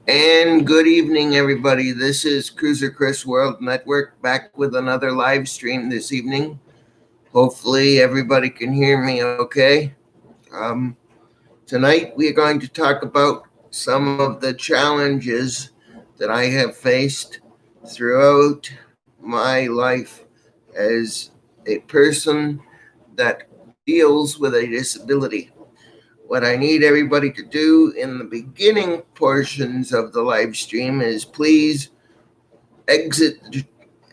And good evening, everybody. This is Cruiser Chris World Network back with another live stream this evening. Hopefully, everybody can hear me okay. Tonight, we are going to talk about some of the challenges that I have faced throughout my life as a person that deals with a disability. What I need everybody to do in the beginning portions of the live stream is please exit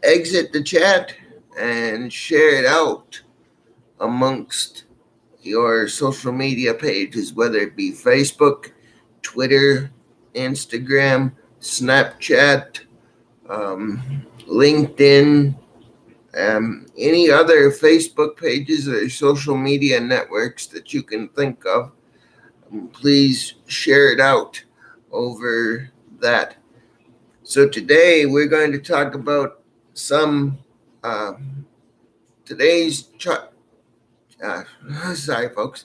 exit the chat and share it out amongst your social media pages, whether it be Facebook, Twitter, Instagram, Snapchat, LinkedIn, any other Facebook pages or social media networks that you can think of. Please share it out over that. So today we're going to talk about some today's sorry folks,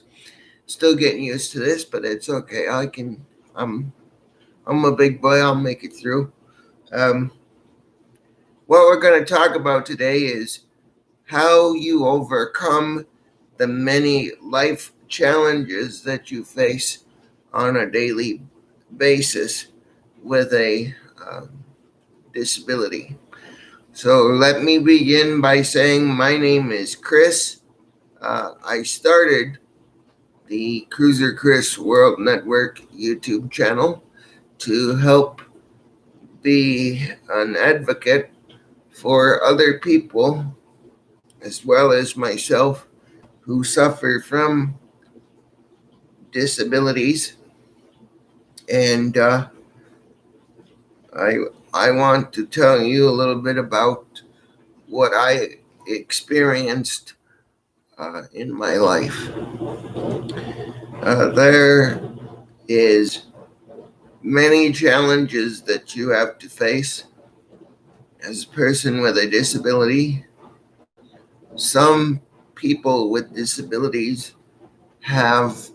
still getting used to this, but it's okay. I'm a big boy. I'll make it through. What we're going to talk about today is how you overcome the many life challenges that you face on a daily basis with a disability. So let me begin by saying my name is Chris. I started the Cruiser Chris World Network YouTube channel to help be an advocate for other people as well as myself who suffer from disabilities. And I want to tell you a little bit about what I experienced in my life. There is many challenges that you have to face as a person with a disability. Some people with disabilities have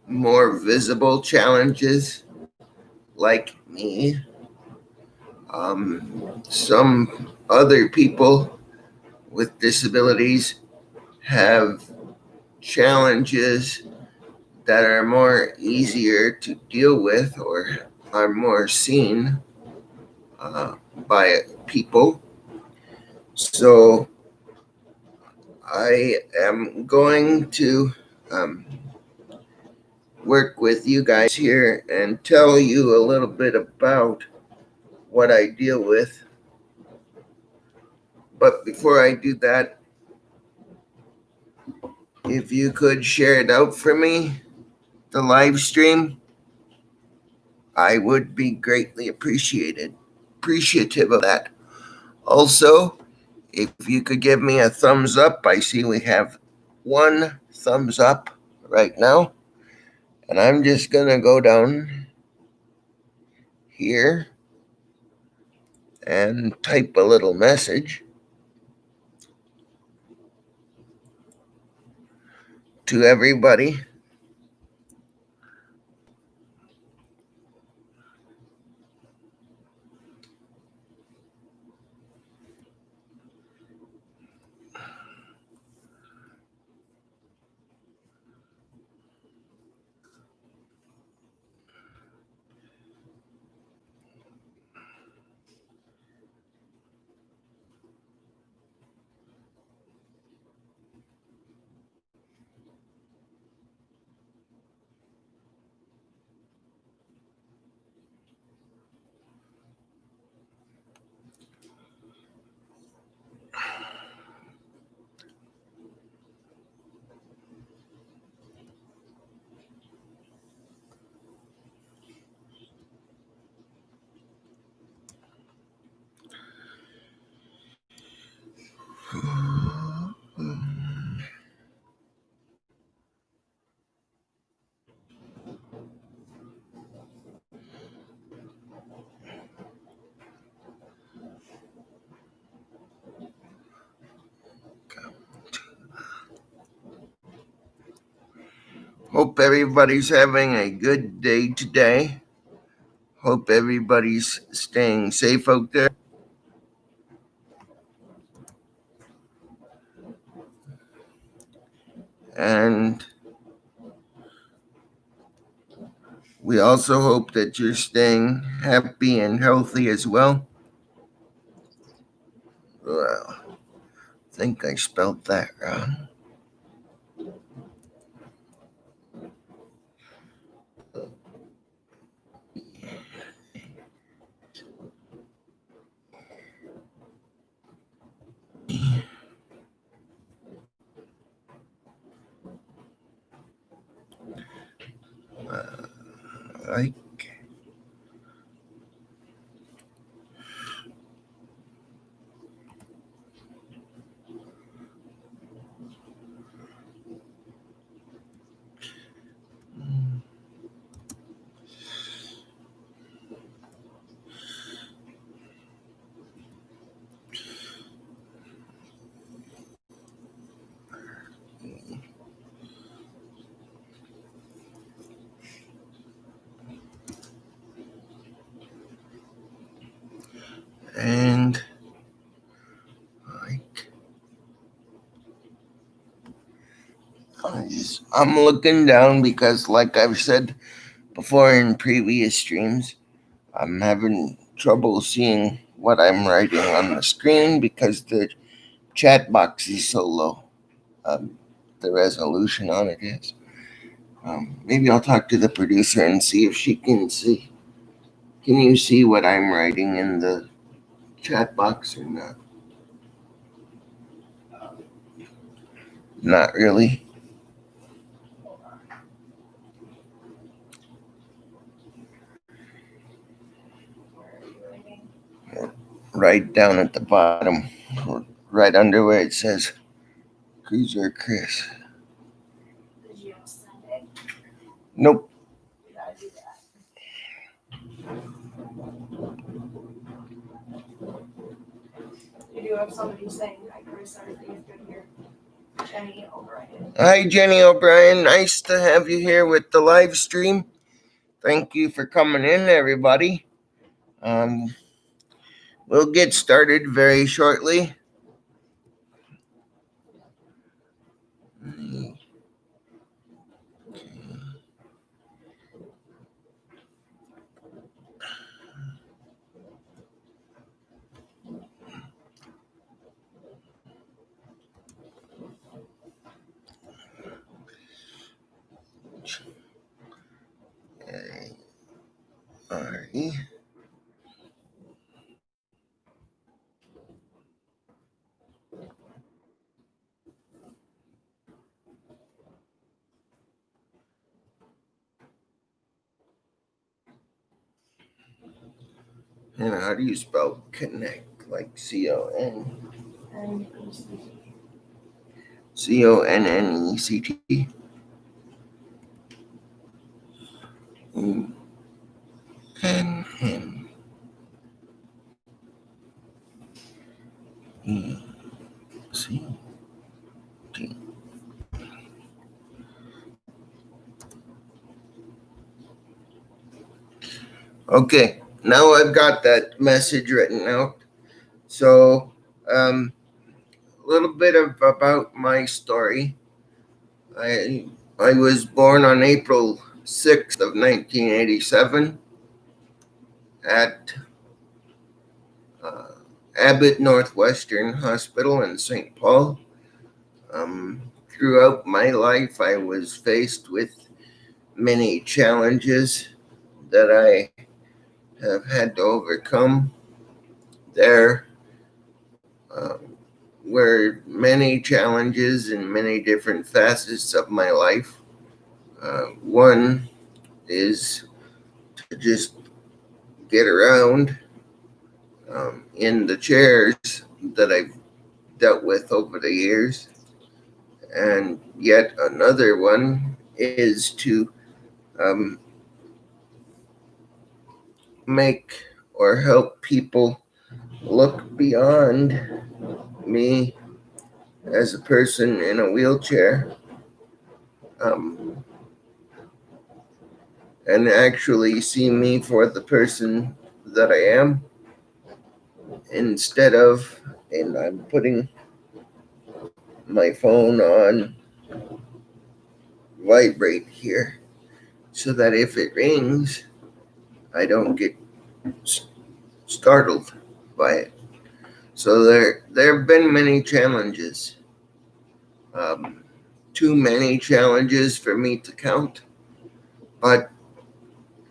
more visible challenges, like me. Some other people with disabilities have challenges that are more easier to deal with or are more seen by people. So I am going to work with you guys here and tell you a little bit about what I deal with. But before I do that, if you could share it out for me, the live stream, I would be greatly appreciative of that. Also, if you could give me a thumbs up, I see we have one thumbs up right now. And I'm just going to go down here and type a little message to everybody. Hope everybody's having a good day today. hope everybody's staying safe out there. And we also hope that you're staying happy and healthy as well. Well, I think I spelled that wrong. Like, and like, I'm looking down because, like I've said before in previous streams, I'm having trouble seeing what I'm writing on the screen because the chat box is so low. The resolution on it is. Maybe I'll talk to the producer and see if she can see. Can you see what I'm writing in the chat box or not? Not really. Right down at the bottom, right under where it says Cruiser Chris. Did you send it? Nope. You gotta do that. You do have somebody saying, hi Chris, everything's good here. Jenny O'Brien. Hi, Jenny O'Brien. Nice to have you here with the live stream. Thank you for coming in, everybody. We'll get started very shortly. Alrighty. And how do you spell connect? Like CON? CONNECT. N. C. T. Okay, now I've got that message written out. So, a little bit about my story. I was born on April 6th of 1987 at Abbott Northwestern Hospital in St. Paul. Throughout my life, I was faced with many challenges that I have had to overcome. There were many challenges in many different facets of my life. One is to just get around in the chairs that I've dealt with over the years. And yet another one is to make or help people look beyond me as a person in a wheelchair and actually see me for the person that I am instead of, and I'm putting my phone on vibrate here so that if it rings, I don't get startled by it. So there have been many challenges, um, too many challenges for me to count, but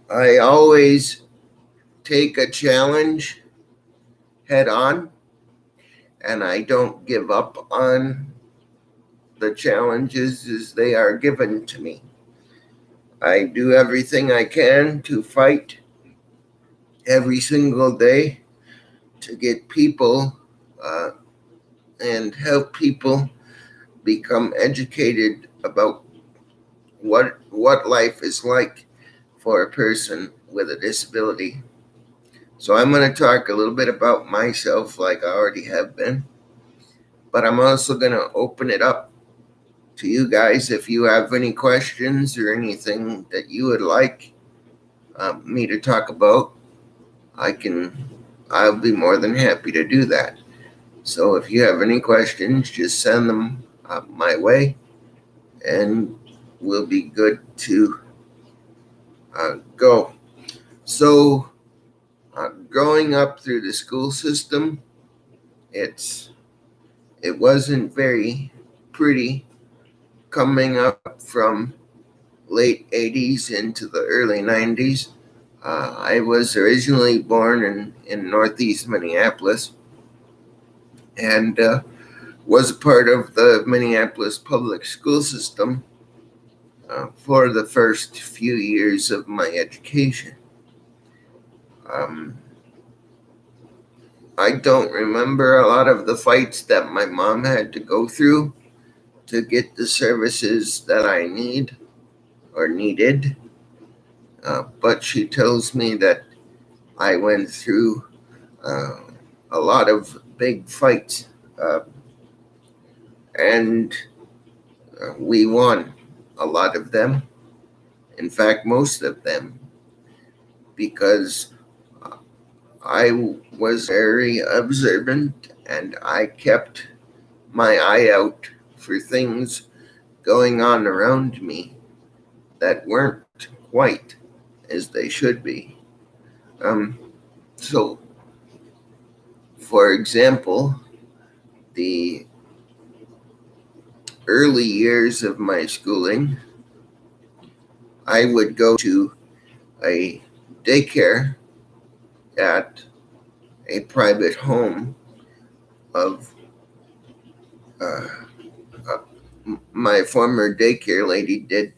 I always take a challenge head on, and I don't give up on the challenges as they are given to me. I do everything I can to fight every single day to get people uh, and help people become educated about what life is like for a person with a disability. So I'm going to talk a little bit about myself like I already have been, but I'm also going to open it up to you guys if you have any questions or anything that you would like me to talk about. I'll be more than happy to do that. So if you have any questions, just send them my way, and we'll be good to go. So, growing up through the school system, it wasn't very pretty coming up from late 80s into the early 90s. I was originally born in Northeast Minneapolis and was a part of the Minneapolis public school system for the first few years of my education. Um, I don't remember a lot of the fights that my mom had to go through to get the services that I need or needed, but she tells me that I went through uh, a lot of big fights, uh, and we won a lot of them. In fact, most of them, because I was very observant and I kept my eye out for things going on around me that weren't quite as they should be. Um, so, for example, the early years of my schooling, I would go to a daycare at a private home of uh, my former daycare lady did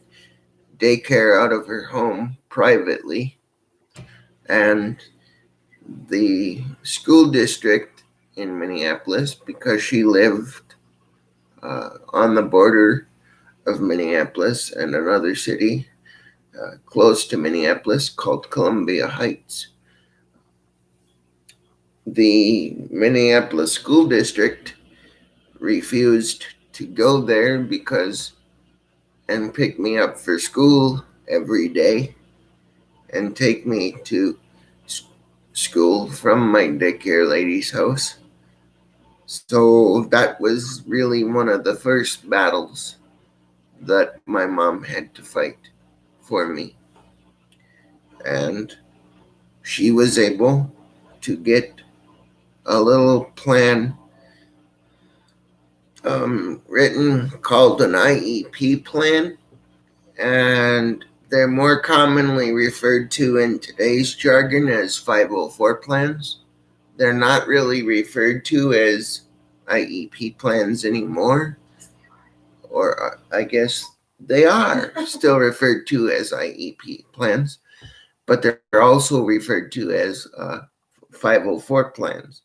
daycare out of her home privately, and the school district in Minneapolis, because she lived on the border of Minneapolis and another city close to Minneapolis called Columbia Heights. The Minneapolis school district refused to go there because and pick me up for school every day and take me to school from my daycare lady's house. So that was really one of the first battles that my mom had to fight for me. And she was able to get a little plan written called an IEP plan, and they're more commonly referred to in today's jargon as 504 plans. They're not really referred to as IEP plans anymore, or I guess they are still referred to as IEP plans, but they're also referred to as 504 plans.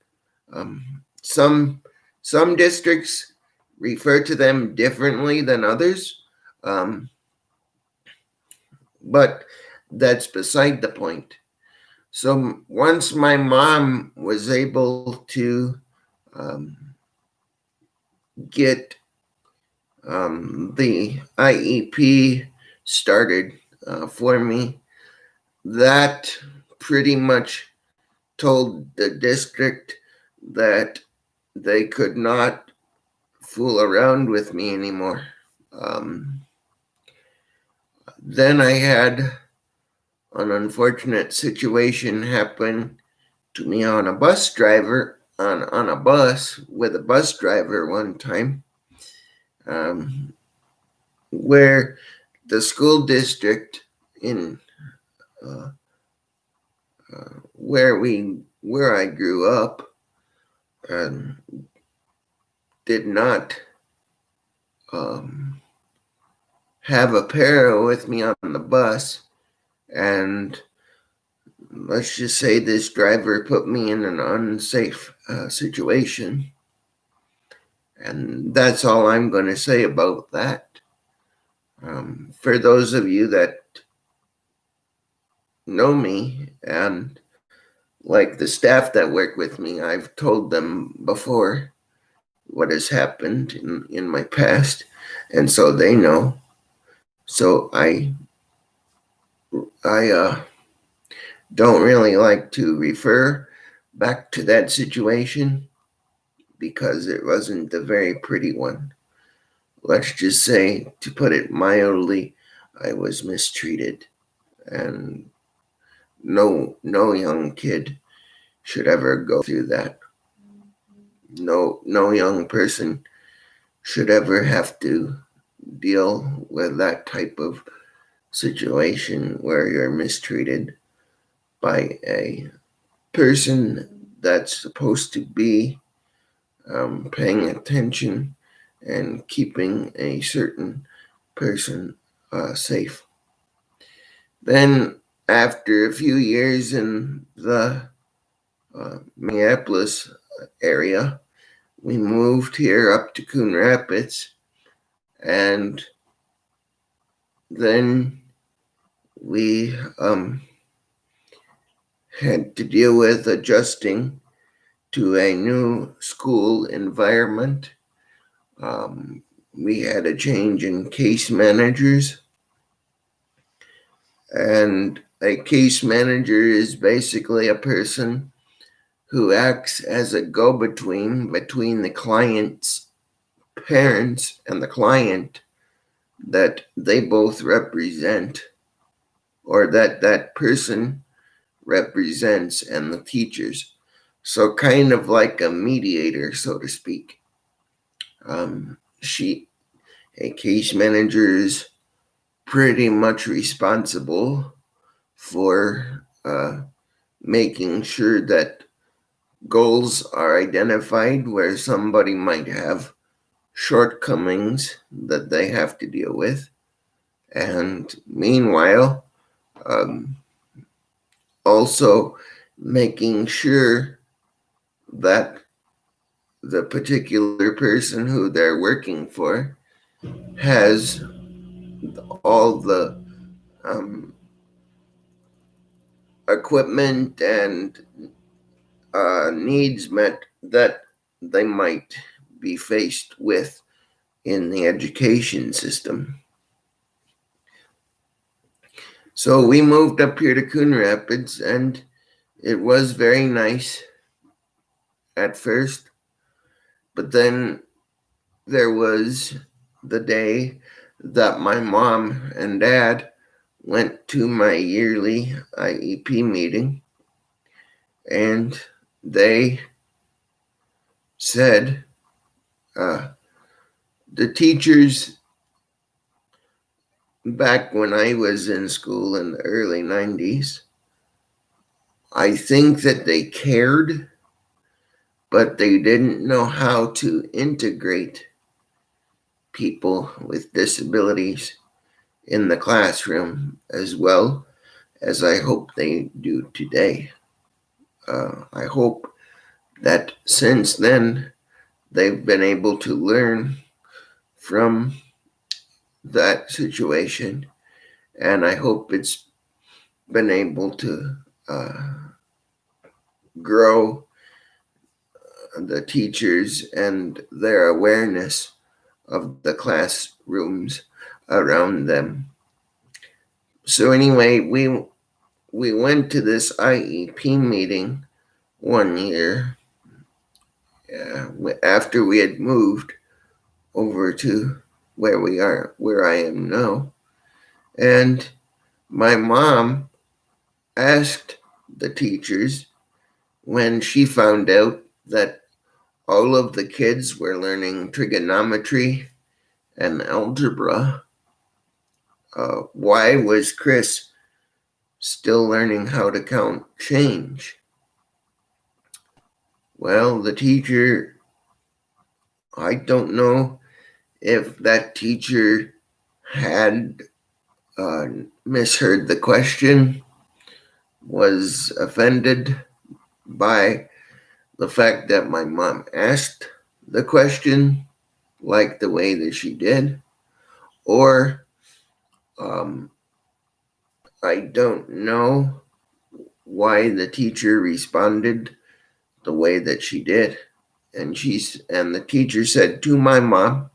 Some districts refer to them differently than others, um, but that's beside the point. So once my mom was able to get the IEP started for me, that pretty much told the district that they could not fool around with me anymore. Then I had an unfortunate situation happen to me on a bus driver, on a bus with a bus driver one time, where the school district in uh, where I grew up um, did not have a para with me on the bus, and let's just say this driver put me in an unsafe situation. And that's all I'm going to say about that. For those of you that know me and like the staff that work with me, I've told them before what has happened in my past, and so they know. So I don't really like to refer back to that situation because it wasn't a very pretty one. Let's just say, to put it mildly, I was mistreated, and no young kid should ever go through that. No young person should ever have to deal with that type of situation where you're mistreated by a person that's supposed to be paying attention and keeping a certain person safe. Then, after a few years in the Minneapolis area, we moved here up to Coon Rapids, and then we had to deal with adjusting to a new school environment. We had a change in case managers, and a case manager is basically a person who acts as a go-between between the client's parents and the client that they both represent, or that person represents, and the teachers. So kind of like a mediator, so to speak. A case manager is pretty much responsible for making sure that goals are identified where somebody might have shortcomings that they have to deal with. And meanwhile, also making sure that the particular person who they're working for has all the equipment and needs met that they might be faced with in the education system. So we moved up here to Coon Rapids, and it was very nice at first, but then there was the day that my mom and dad went to my yearly IEP meeting, and they said the teachers back when I was in school in the early 90s, I think that they cared, but they didn't know how to integrate people with disabilities in the classroom as well as I hope they do today. I hope that since then they've been able to learn from that situation, and I hope it's been able to grow the teachers and their awareness of the classrooms around them. So anyway, we went to this IEP meeting one year after we had moved over to where I am now. And my mom asked the teachers when she found out that all of the kids were learning trigonometry and algebra, why was Chris still learning how to count change? Well, the teacher, I don't know if that teacher had misheard the question, was offended by the fact that my mom asked the question like the way that she did, or I don't know why the teacher responded the way that she did. And the teacher said to my mom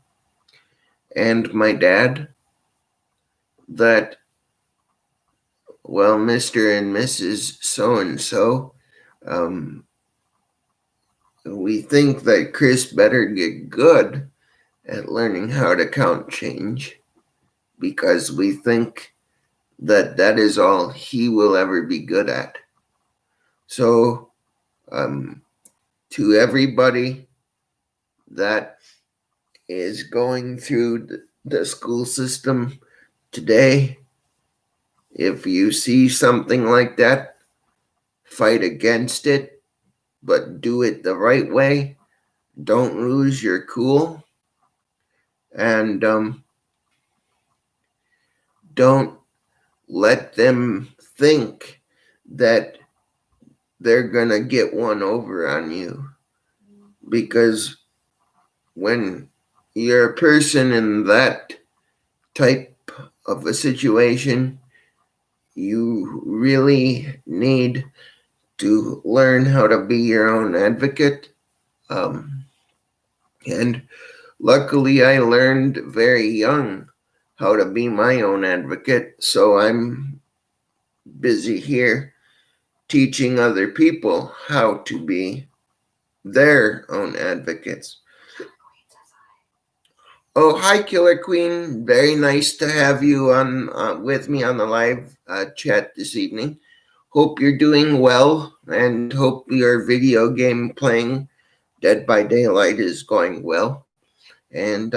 and my dad that, well, Mr. and Mrs. So-and-so, we think that Chris better get good at learning how to count change because we think that that is all he will ever be good at. So, to everybody that is going through the school system today, if you see something like that, fight against it, but do it the right way. Don't lose your cool, and don't let them think that they're gonna get one over on you, because when you're a person in that type of a situation, you really need to learn how to be your own advocate. And luckily, I learned very young how to be my own advocate. So I'm busy here teaching other people how to be their own advocates. Oh, hi, Killer Queen. Very nice to have you on with me on the live chat this evening. Hope you're doing well, and hope your video game playing Dead by Daylight is going well. And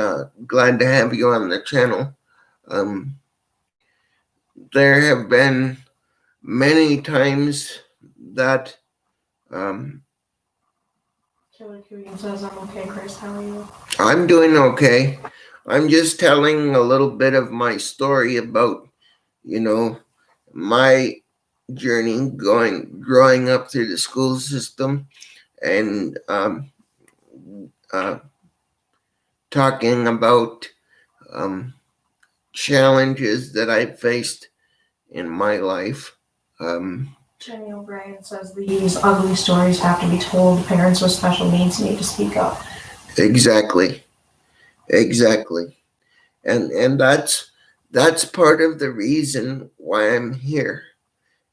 glad to have you on the channel. There have been many times that Killer Queen says I'm okay, Chris. How are you? I'm doing okay. I'm just telling a little bit of my story about, my journey growing up through the school system, and talking about challenges that I faced in my life. Jenny O'Brien says these ugly stories have to be told. Parents with special needs need to speak up. Exactly. And that's part of the reason why I'm here,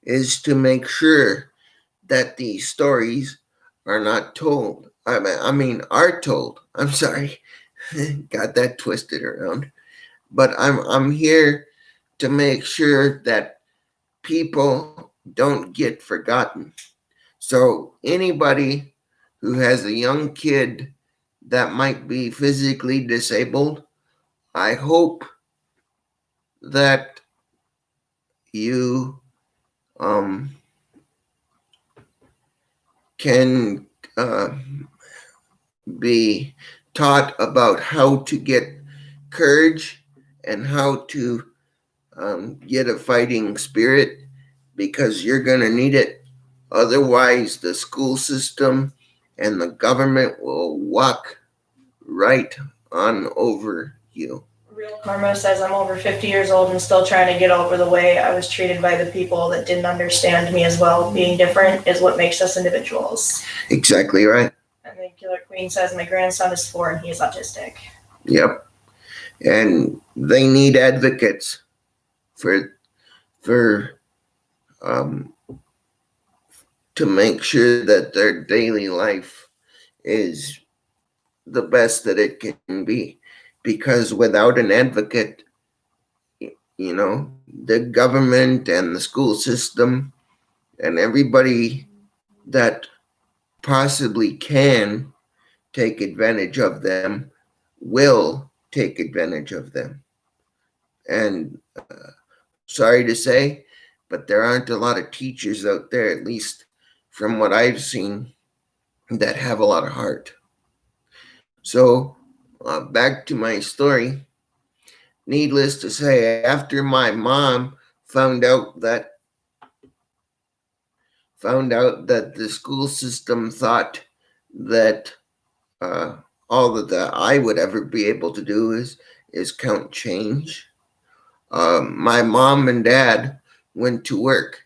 is to make sure that these stories are not told. Are told. I'm sorry. Got that twisted around. But I'm here to make sure that people don't get forgotten. So anybody who has a young kid that might be physically disabled, I hope that you can be taught about how to get courage and how to get a fighting spirit, because you're going to need it. Otherwise, the school system and the government will walk right on over you. Real Karma says I'm over 50 years old and still trying to get over the way I was treated by the people that didn't understand me as well. Being different is what makes us individuals. Exactly right. And then Killer Queen says my grandson is 4 and he is autistic. Yep. And they need advocates for um, to make sure that their daily life is the best that it can be. Because without an advocate, the government and the school system and everybody that possibly can take advantage of them will take advantage of them. And sorry to say, but there aren't a lot of teachers out there, at least from what I've seen, that have a lot of heart. So, back to my story. Needless to say, after my mom found out that the school system thought that all that I would ever be able to do is count change. My mom and dad went to work.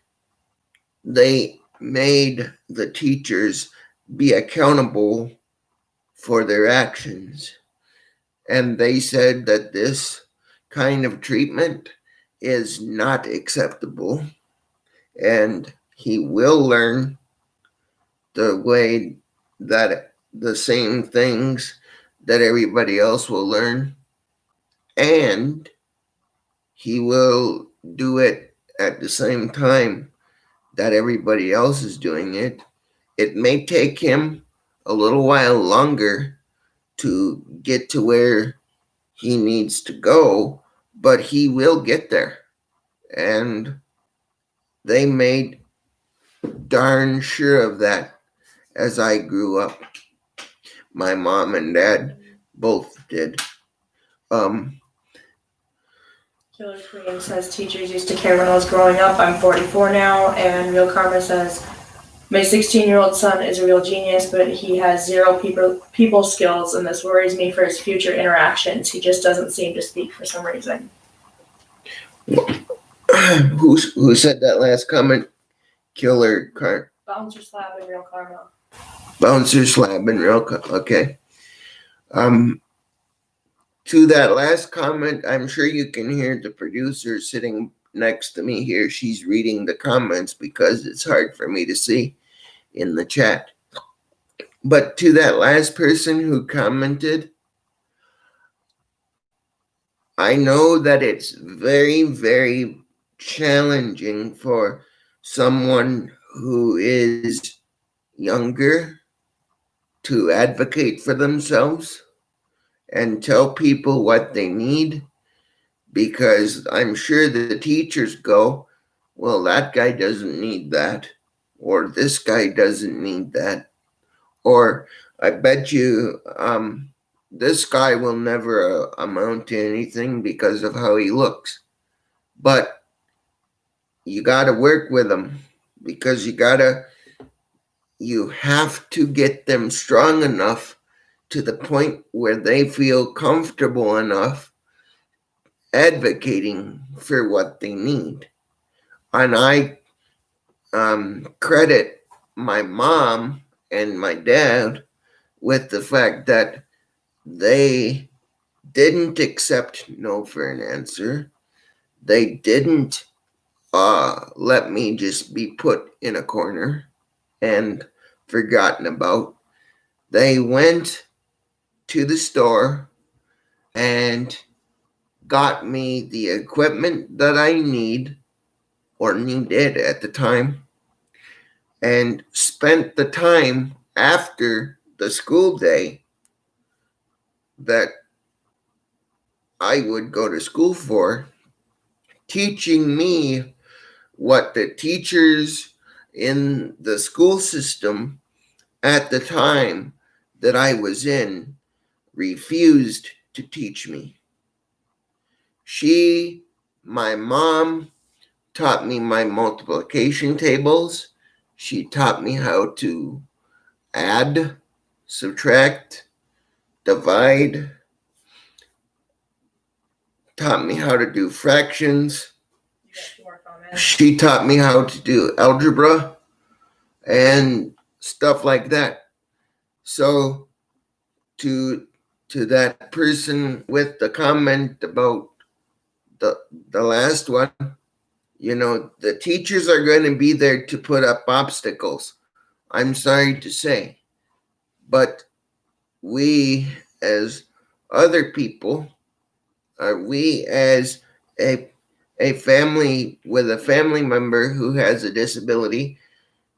They made the teachers be accountable for their actions. And they said that this kind of treatment is not acceptable. And he will learn the way that the same things that everybody else will learn. And he will do it at the same time that everybody else is doing it. It may take him a little while longer to get to where he needs to go, but he will get there. And they made darn sure of that as I grew up. My mom and dad both did. Killer Queen says teachers used to care when I was growing up. I'm 44 now, and Real Karma says my 16-year-old son is a real genius, but he has zero people skills, and this worries me for his future interactions. He just doesn't seem to speak for some reason. Who said that last comment? Killer Bouncer Slab and Real Karma. Bouncer Slab and Real Karma. Okay. To that last comment, I'm sure you can hear the producer sitting next to me here. She's reading the comments because it's hard for me to see in the chat. But to that last person who commented, I know that it's very, very challenging for someone who is younger to advocate for themselves and tell people what they need, because I'm sure the teachers go, well, that guy doesn't need that, or this guy doesn't need that, or I bet you this guy will never amount to anything because of how he looks. But you got to work with them, because you have to get them strong enough to the point where they feel comfortable enough advocating for what they need. And I credit my mom and my dad with the fact that they didn't accept no for an answer. They didn't let me just be put in a corner and forgotten about. They went to the store and got me the equipment that I needed at the time, and spent the time after the school day that I would go to school for, teaching me what the teachers in the school system at the time that I was in refused to teach me. My mom, taught me my multiplication tables. She taught me how to add, subtract, divide, taught me how to do fractions. She taught me how to do algebra and stuff like that. So to that person with the comment about the last one, the teachers are going to be there to put up obstacles. I'm sorry to say, but we as other people, we as a family with a family member who has a disability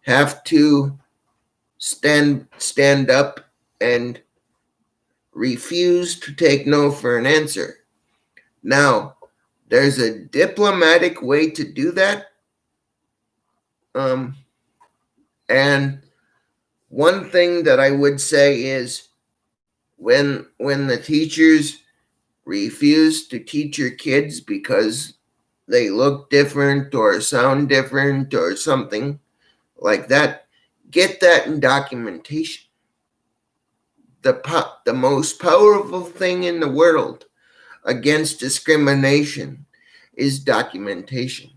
have to stand up and refuse to take no for an answer. Now, there's a diplomatic way to do that. And one thing that I would say is when the teachers refuse to teach your kids because they look different or sound different or something like that, get that in documentation. The most powerful thing in the world against discrimination is documentation,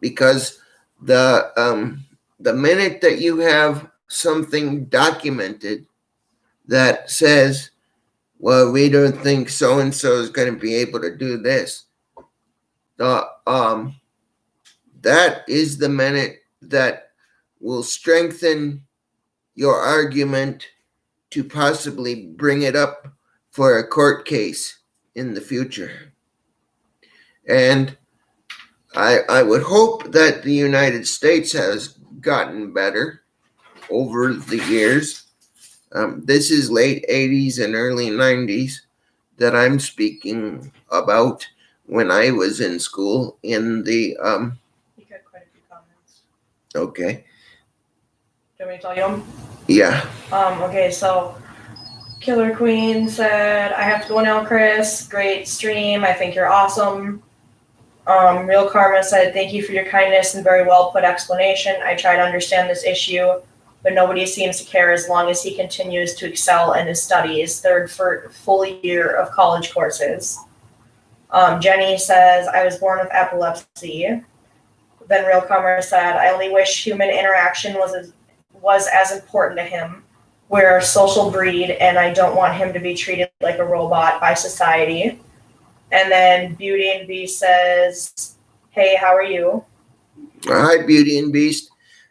because the minute that you have something documented that says, well, we don't think so and so is going to be able to do this, that is the minute that will strengthen your argument to possibly bring it up for a court case in the future. And I would hope that the United States has gotten better over the years. This is late 80s and early 90s that I'm speaking about, when I was in school in the You got quite a few comments. Okay. Do you want me to tell you them? Yeah. Okay, so Killer Queen said, I have to go now, Chris. Great stream. I think you're awesome. Real Karma said, thank you for your kindness and very well put explanation. I try to understand this issue, but nobody seems to care as long as he continues to excel in his studies. Third full year of college courses. Jenny says, I was born with epilepsy. Then Real Karma said, I only wish human interaction was as important to him. We're a social breed, and I don't want him to be treated like a robot by society. And then Beauty and Beast says, hey, how are you? Hi, Beauty and Beast.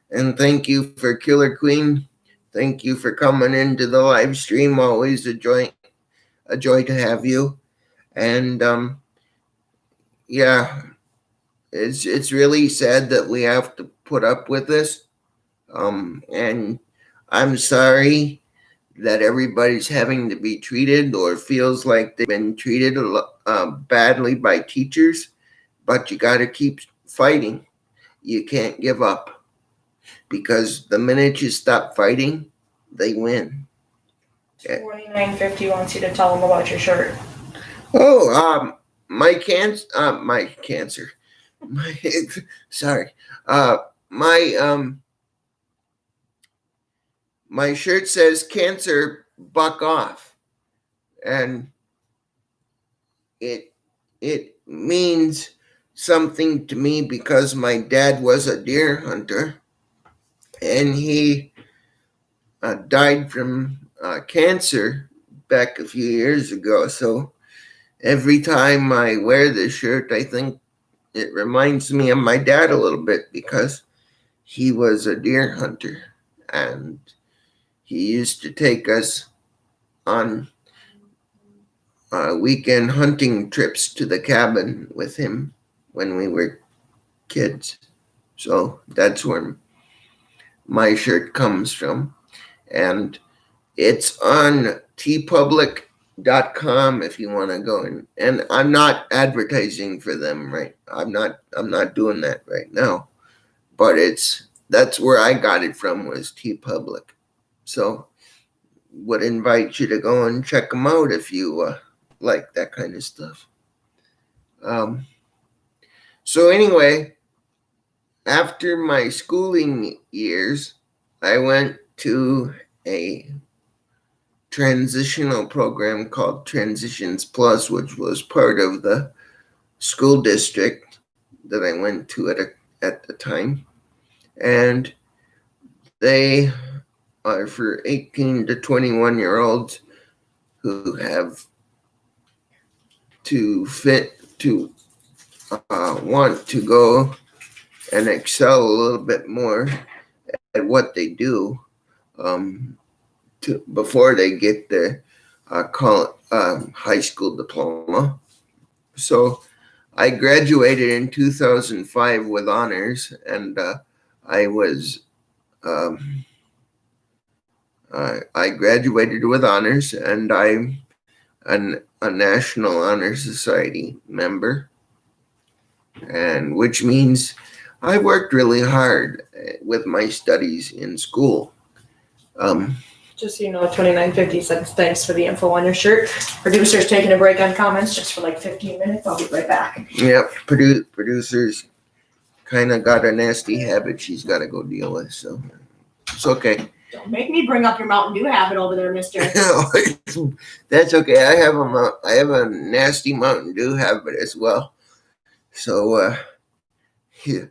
And thank you for Killer Queen. Thank you for coming into the live stream. Always a joy to have you. And yeah, it's really sad that we have to put up with this. And I'm sorry that everybody's having to be treated or feels like they've been treated badly by teachers, but you got to keep fighting. You can't give up, because the minute you stop fighting, they win. 2950 wants you to tell them about your shirt. Oh, my cancer. My shirt says "Cancer, buck off," and it means something to me because my dad was a deer hunter, and he died from cancer back a few years ago. So every time I wear this shirt, I think it reminds me of my dad a little bit, because he was a deer hunter, and he used to take us on weekend hunting trips to the cabin with him when we were kids. So that's where my shirt comes from. And it's on tpublic.com if you want to go in. And I'm not advertising for them, right? I'm not doing that right now. But that's where I got it from, was TeePublic. So would invite you to go and check them out if you like that kind of stuff. So anyway, after my schooling years, I went to a transitional program called Transitions Plus, which was part of the school district that I went to at the time. And they are for 18 to 21-year-olds who have to want to go and excel a little bit more at what they do before they get their high school diploma. So I graduated in 2005 with honors, and I graduated with honors, and I'm a National Honor Society member, and which means I worked really hard with my studies in school. Just so you know, 2950 says thanks for the info on your shirt. Producer's taking a break on comments just for like 15 minutes. I'll be right back. Yep, producers kind of got a nasty habit she's got to go deal with, so it's okay. Don't make me bring up your Mountain Dew habit over there, mister. That's okay. I have a nasty Mountain Dew habit as well. So, yeah.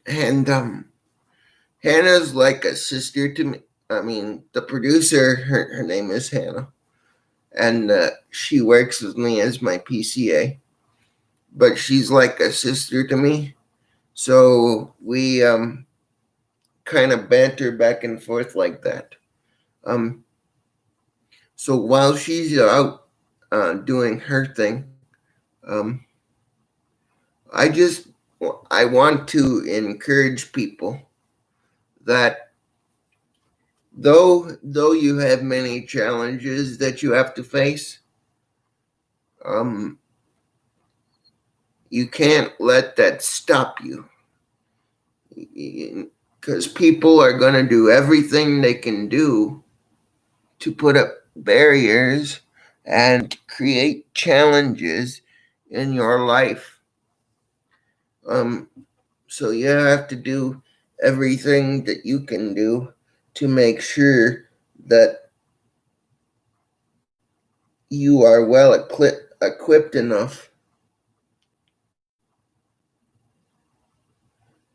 And Hannah's like a sister to me. I mean, the producer, her name is Hannah, and she works with me as my PCA, but she's like a sister to me. So we kind of banter back and forth like that. So while she's out doing her thing, I want to encourage people that though you have many challenges that you have to face, you can't let that stop you, because people are going to do everything they can do to put up barriers and create challenges in your life. So you have to do everything that you can do to make sure that you are well equipped enough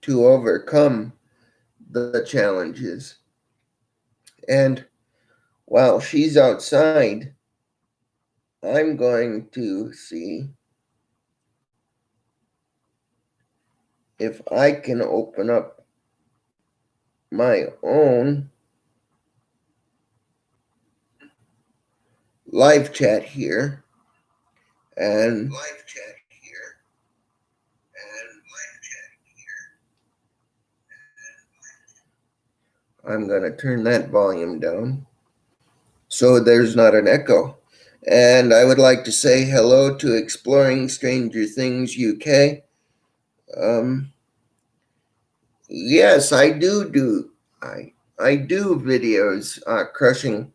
to overcome the challenges. And while she's outside, I'm going to see if I can open up my own live chat here. And I'm going to turn that volume down so there's not an echo. And I would like to say hello to Exploring Stranger Things UK. Yes, I do videos crushing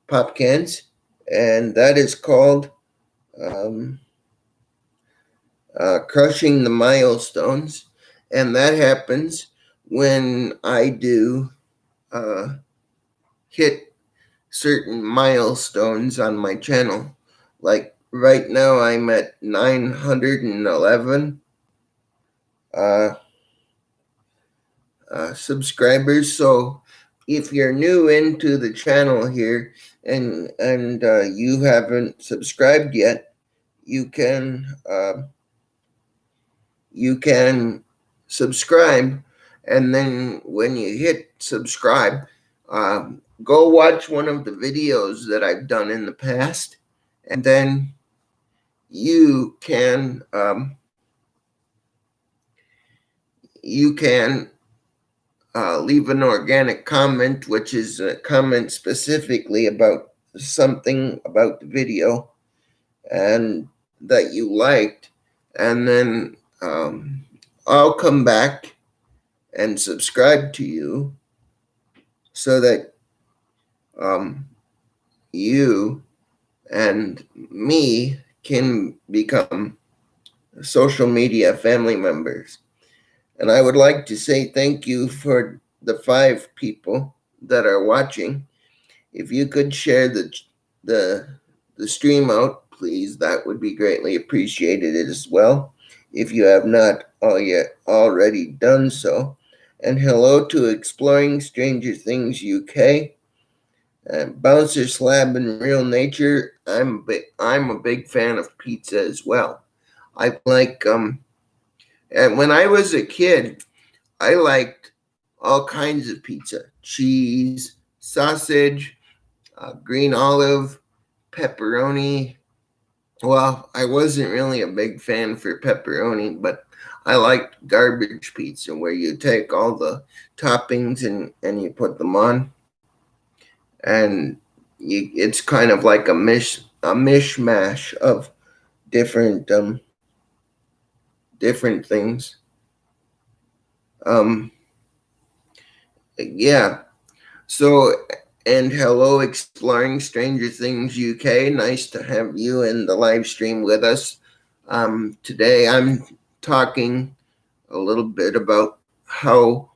pop cans, and that is called Crushing the Milestones, and that happens when I do hit certain milestones on my channel. Like right now I'm at 911 subscribers. So if you're new into the channel here and you haven't subscribed yet, you can subscribe, and then when you hit subscribe, go watch one of the videos that I've done in the past, and then you can leave an organic comment, which is a comment specifically about something about the video and that you liked, and then I'll come back and subscribe to you so that you and me can become social media family members. And I would like to say thank you for the 5 people that are watching. If you could share the stream out, please, that would be greatly appreciated as well, if you have not already done so. And hello to Exploring Stranger Things UK, Bouncer Slab and Real Nature. I'm a big fan of pizza as well. I like and when I was a kid, I liked all kinds of pizza: cheese, sausage, green olive, pepperoni. Well, I wasn't really a big fan for pepperoni, but I liked garbage pizza where you take all the toppings and you put them on, and it's kind of like a mishmash of different different things. Um, yeah. So, and hello, Exploring Stranger Things UK. Nice to have you in the live stream with us. Today I'm talking a little bit about how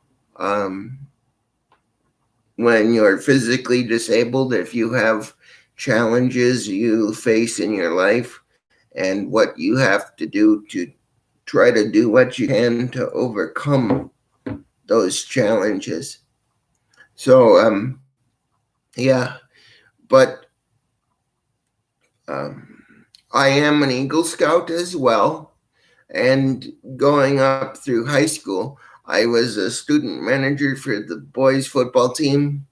when you're physically disabled, if you have challenges you face in your life, and what you have to do to try to do what you can to overcome those challenges. So, yeah, but um, I am an Eagle Scout as well. And going up through high school, I was a student manager for the boys football team,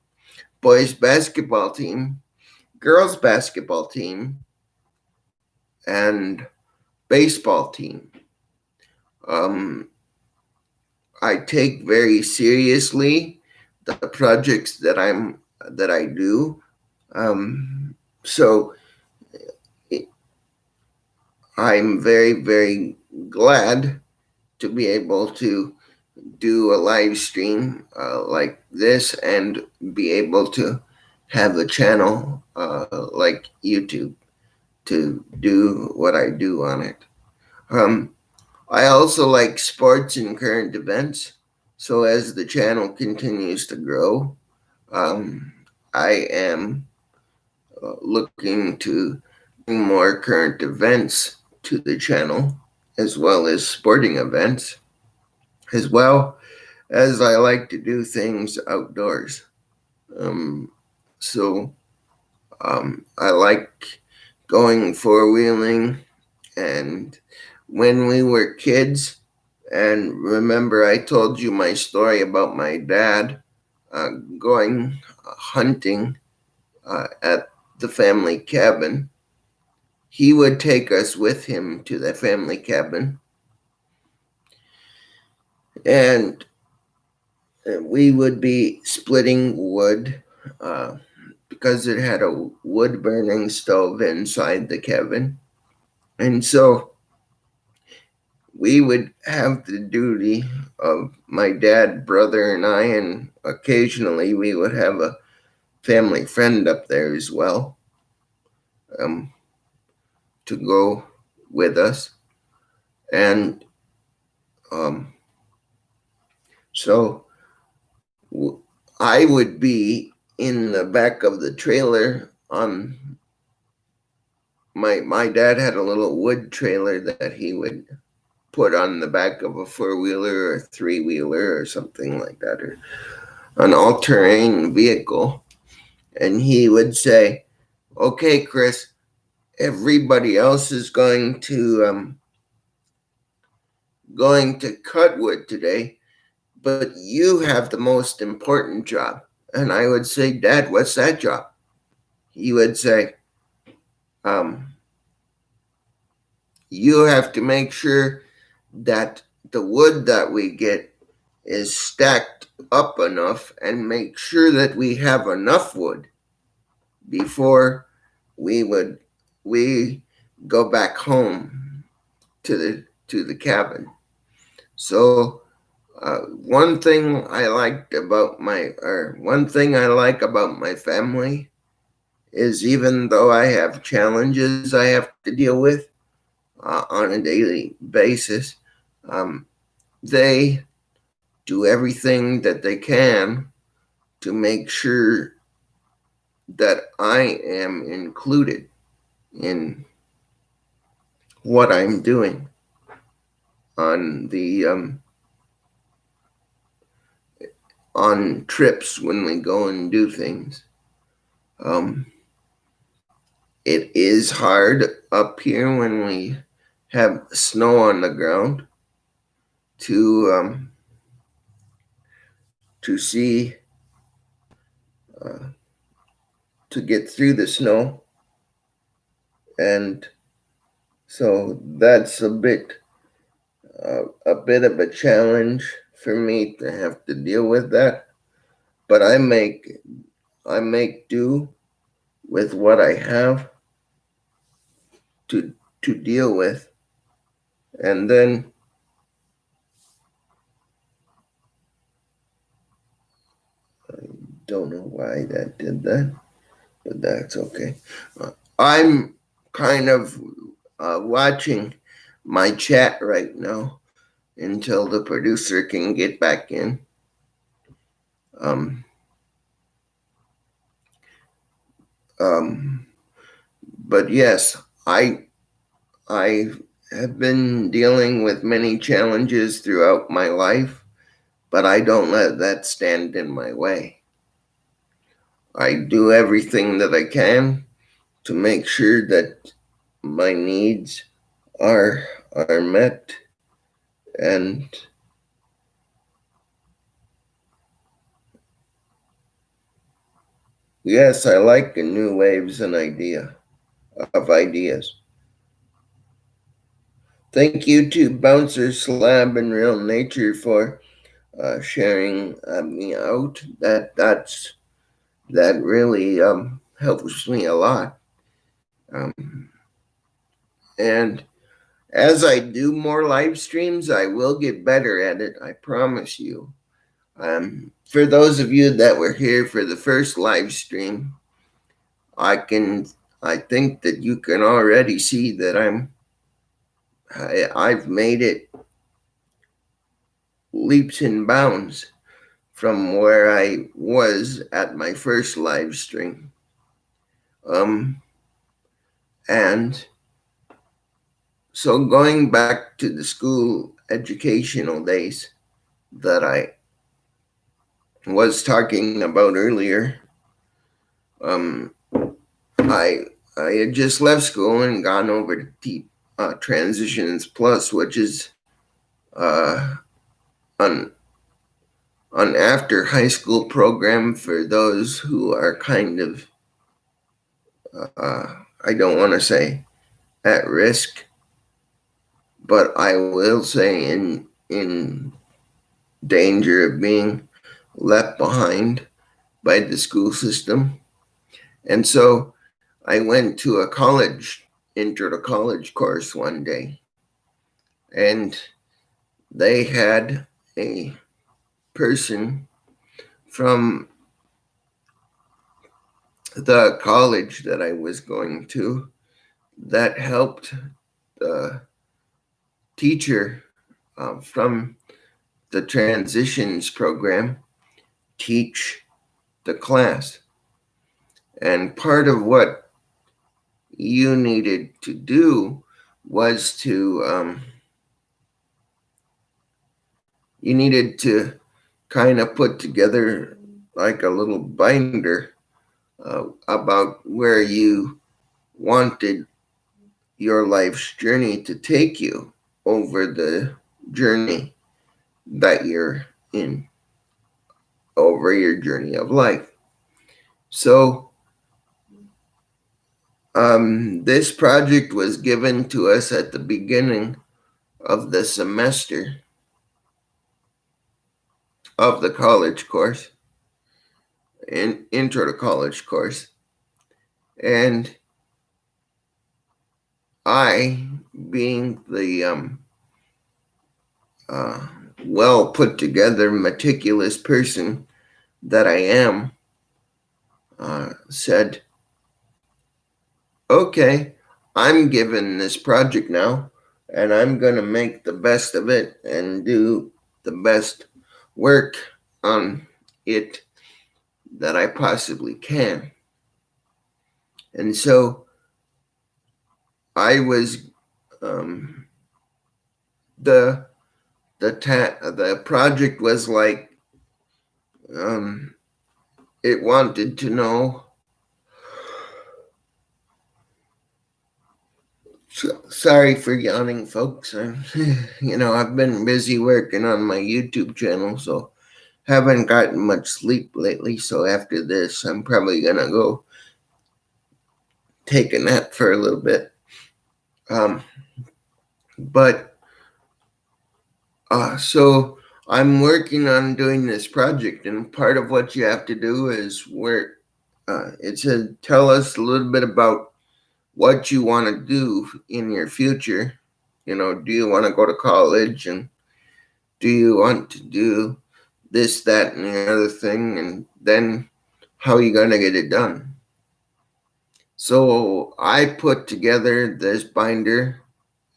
boys basketball team, girls basketball team, and baseball team. Um, I take very seriously the projects that I do. So I'm very glad to be able to do a live stream like this and be able to have a channel like YouTube to do what I do on it. I also like sports and current events. So as the channel continues to grow, I am looking to bring more current events to the channel, as well as sporting events, as well as I like to do things outdoors. Um, so I like going four wheeling, and when we were kids, and remember I told you my story about my dad going hunting at the family cabin. He would take us with him to the family cabin, and we would be splitting wood because it had a wood burning stove inside the cabin. And so we would have the duty of my dad, brother, and I, and occasionally we would have a family friend up there as well to go with us. And so I would be in the back of the trailer on my dad had a little wood trailer that he would put on the back of a four-wheeler or three-wheeler or something like that, or an all-terrain vehicle. And he would say, okay, Chris, everybody else is going to cut wood today, but you have the most important job. And I would say, Dad, what's that job? He would say, you have to make sure that the wood that we get is stacked up enough, and make sure that we have enough wood before we go back home to the cabin. So one thing I like about my family is, even though I have challenges I have to deal with on a daily basis, they do everything that they can to make sure that I am included in what I'm doing on the on trips when we go and do things. It is hard up here when we have snow on the ground to see uh, to get through the snow, and so that's a bit of a challenge for me to have to deal with that. But I make do with what I have to deal with, and then don't know why that did that, but that's okay. I'm kind of watching my chat right now until the producer can get back in. Um, um, but yes, I have been dealing with many challenges throughout my life, but I don't let that stand in my way. I do everything that I can to make sure that my needs are met, and yes, I like the new waves and ideas. Thank you to Bouncer Slab and Real Nature for sharing me out. That really helps me a lot. Um, and as I do more live streams, I will get better at it. I promise you. For those of you that were here for the first live stream, I can. I think that you can already see that I've made it leaps and bounds from where I was at my first live stream. And so going back to the school educational days that I was talking about earlier, um, I had just left school and gone over to Transitions Plus, which is an after high school program for those who are kind of I don't want to say at risk, but I will say in danger of being left behind by the school system. And so I went to a intro to college course one day, and they had a person from the college that I was going to that helped the teacher from the transitions program teach the class. And part of what you needed to do was you needed to kind of put together like a little binder about where you wanted your life's journey to take you over the journey that you're in, over your journey of life. So this project was given to us at the beginning of the semester of the college course, an intro to college course. And I, being the well put together, meticulous person that I am, said, okay, I'm given this project now, and I'm going to make the best of it and do the best work on it that I possibly can. And so I was the project was like it wanted to know Sorry for yawning, folks. I've been busy working on my YouTube channel, so haven't gotten much sleep lately. So after this, I'm probably gonna go take a nap for a little bit. Um, but so I'm working on doing this project, and part of what you have to do is work. It said, tell us a little bit about what you want to do in your future. Do you want to go to college, and do you want to do this, that, and the other thing, and then how are you going to get it done? So I put together this binder,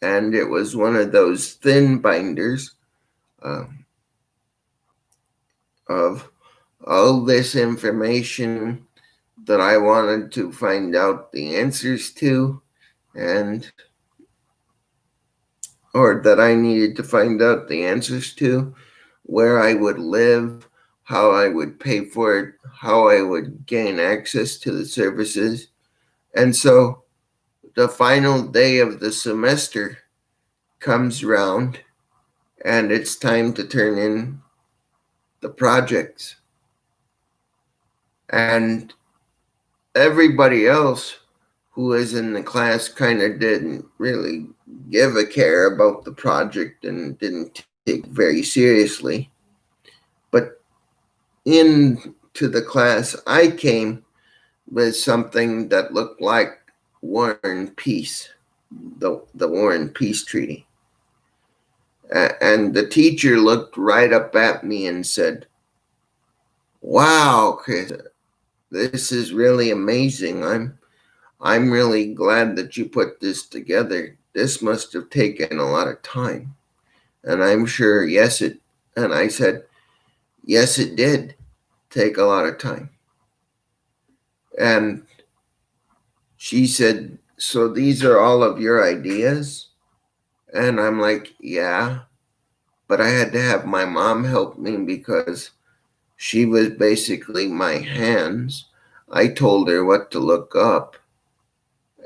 and it was one of those thin binders of all this information that I wanted to find out the answers to, and or that I needed to find out the answers to, where I would live, how I would pay for it, how I would gain access to the services. And so the final day of the semester comes around, and it's time to turn in the projects. And everybody else who was in the class kind of didn't really give a care about the project and didn't take it very seriously. But into the class, I came with something that looked like War and Peace, the War and Peace Treaty. And the teacher looked right up at me and said, "Wow, Chris, this is really amazing. I'm really glad that you put this together. This must have taken a lot of time." And I'm sure, and I said, yes, it did take a lot of time. And she said, "So these are all of your ideas?" And I'm like, "Yeah." But I had to have my mom help me because she was basically my hands. I told her what to look up.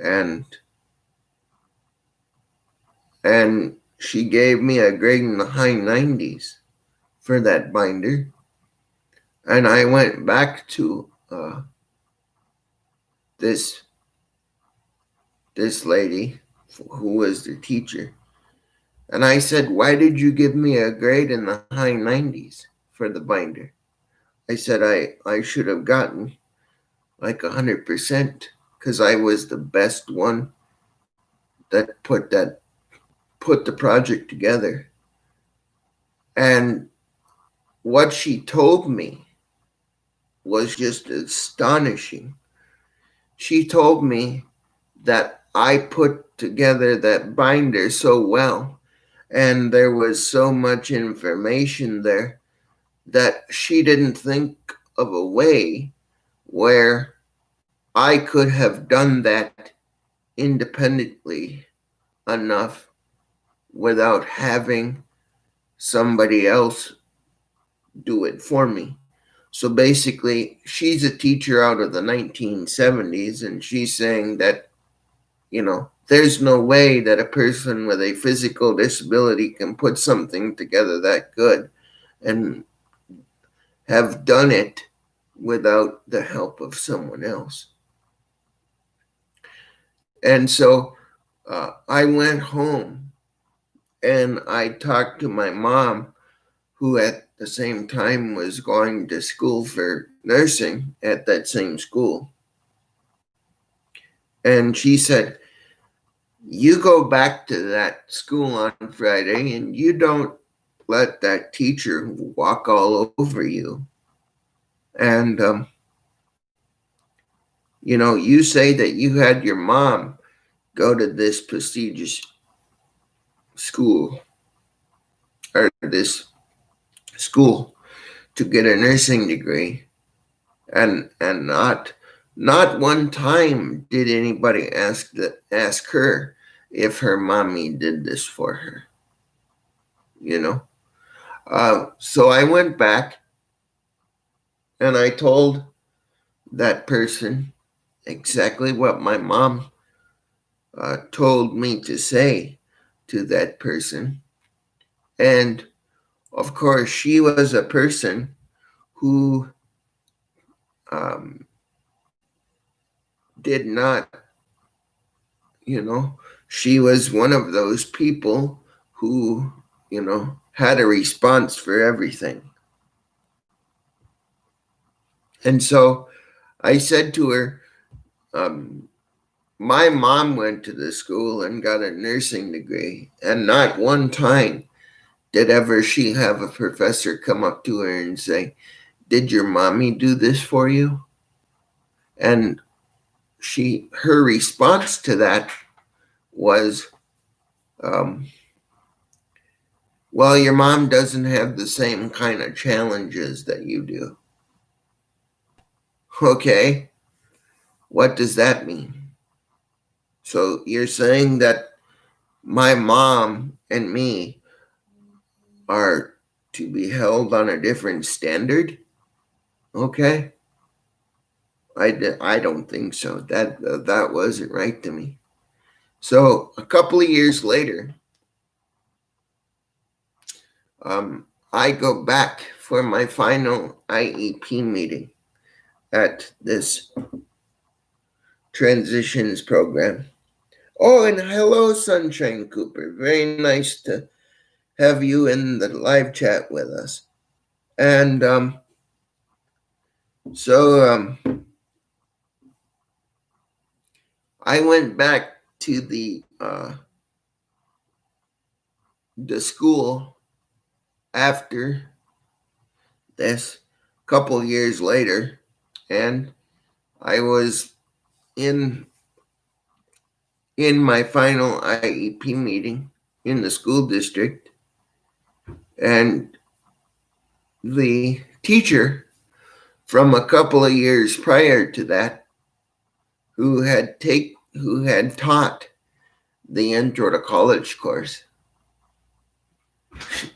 And she gave me a grade in the high 90s for that binder. And I went back to this lady who was the teacher. And I said, "Why did you give me a grade in the high 90s for the binder?" I said, I should have gotten like 100% because I was the best one that put the project together. And what she told me was just astonishing. She told me that I put together that binder so well, and there was so much information there that she didn't think of a way where I could have done that independently enough without having somebody else do it for me. So basically, she's a teacher out of the 1970s, and she's saying that, there's no way that a person with a physical disability can put something together that good and have done it without the help of someone else. And so I went home and I talked to my mom, who at the same time was going to school for nursing at that same school. And she said, "You go back to that school on Friday and you don't let that teacher walk all over you. And, you say that you had your mom go to this prestigious school or this school to get a nursing degree, and not one time did anybody ask her if her mommy did this for her. So I went back and I told that person exactly what my mom told me to say to that person. And of course, she was a person who did not, she was one of those people who, had a response for everything. And so I said to her, my mom went to the school and got a nursing degree, and not one time did ever she have a professor come up to her and say, "Did your mommy do this for you?" And her response to that was, well, your mom doesn't have the same kind of challenges that you do. Okay, what does that mean? So you're saying that my mom and me are to be held on a different standard? Okay. I don't think so. That wasn't right to me. So a couple of years later, I go back for my final IEP meeting at this transitions program. Oh, and hello, Sunshine Cooper. Very nice to have you in the live chat with us. And so I went back to the school after this, couple years later, and I was in my final IEP meeting in the school district, and the teacher from a couple of years prior to that, who had taught the Intro to College course,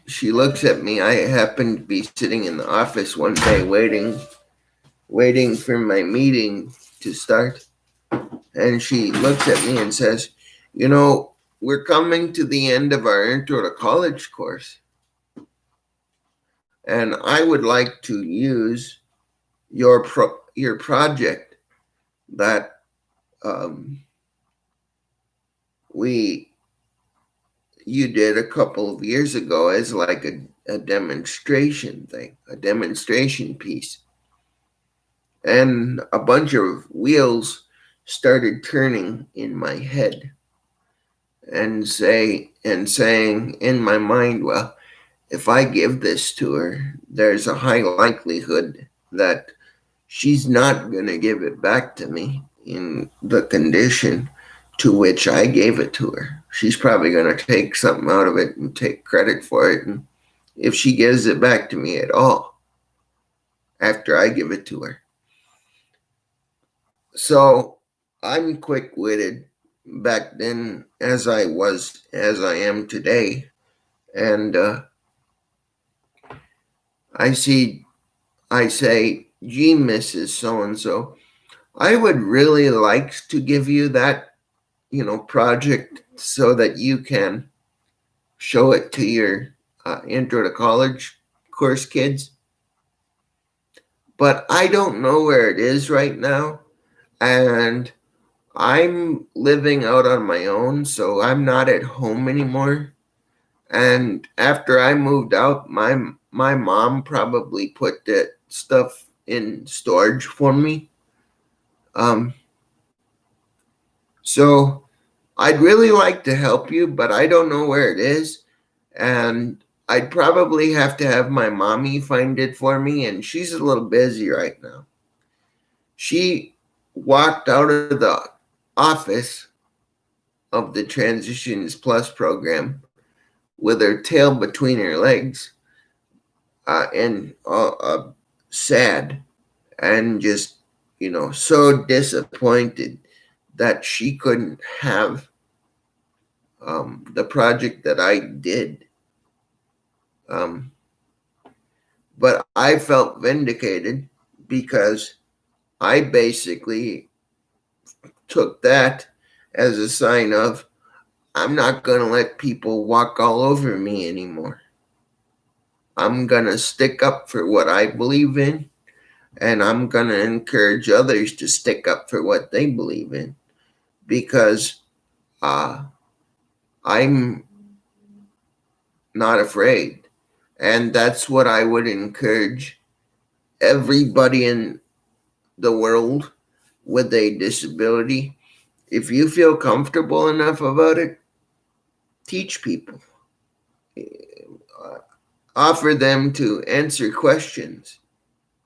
she looks at me. I happened to be sitting in the office one day waiting for my meeting to start. And she looks at me and says, we're coming to the end of our Intro to College course. And I would like to use your project that you did a couple of years ago as like a demonstration thing, a demonstration piece. And a bunch of wheels started turning in my head and saying in my mind, well, if I give this to her, there's a high likelihood that she's not going to give it back to me in the condition to which I gave it to her. She's probably going to take something out of it and take credit for it. And if she gives it back to me at all after I give it to her. So I'm quick-witted back then as I am today. And I say, gee, Mrs. So-and-so, I would really like to give you that, project so that you can show it to your Intro to College course kids. But I don't know where it is right now. And I'm living out on my own, so I'm not at home anymore. And after I moved out, my mom probably put that stuff in storage for me. So I'd really like to help you, but I don't know where it is. And I'd probably have to have my mommy find it for me, and she's a little busy right now. She walked out of the office of the Transitions Plus program with her tail between her legs and sad and just, so disappointed that she couldn't have the project that I did. But I felt vindicated because I basically took that as a sign of, I'm not going to let people walk all over me anymore. I'm going to stick up for what I believe in, and I'm going to encourage others to stick up for what they believe in, because I'm not afraid. And that's what I would encourage everybody in the world with a disability. If you feel comfortable enough about it, teach people. Offer them to answer questions.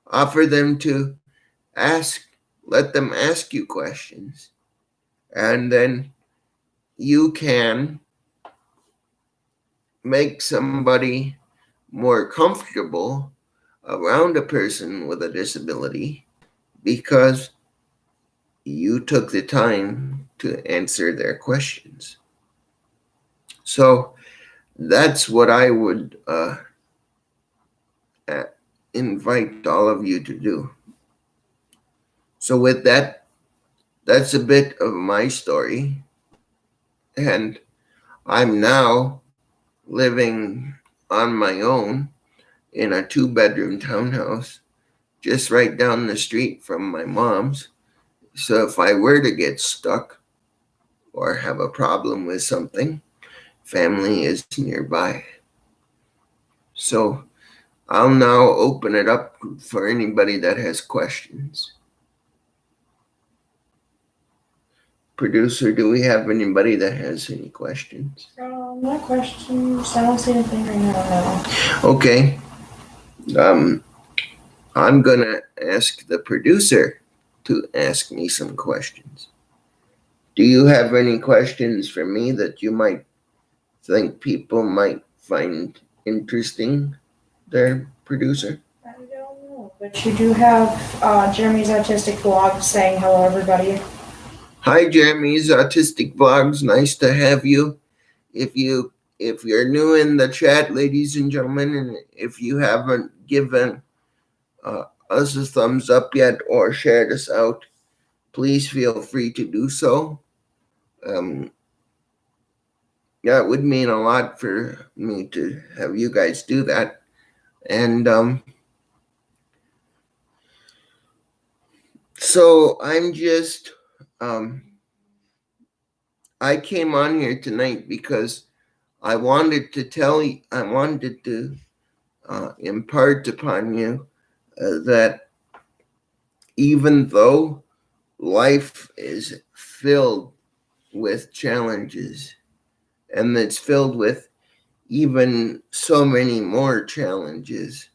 Offer them to ask, let them ask you questions. And then you can make somebody more comfortable around a person with a disability because you took the time to answer their questions. So that's what I would invite all of you to do. So with that, that's a bit of my story. And I'm now living on my own in a 2-bedroom townhouse just right down the street from my mom's. So if I were to get stuck or have a problem with something, family is nearby. So I'll now open it up for anybody that has questions. Producer, do we have anybody that has any questions? No questions. I don't see anything right now. No. Okay. I'm gonna ask the producer to ask me some questions. Do you have any questions for me that you might think people might find interesting there, producer? I don't know, but you do have Jeremy's Autistic Vlog saying hello, everybody. Hi, Jeremy's Autistic Vlogs. Nice to have you. If you're new in the chat, ladies and gentlemen, and if you haven't given us a thumbs up yet or shared us out, please feel free to do so. Yeah, it would mean a lot for me to have you guys do that. And so I'm just, I came on here tonight because I wanted to impart upon you that even though life is filled with challenges, and it's filled with even so many more challenges,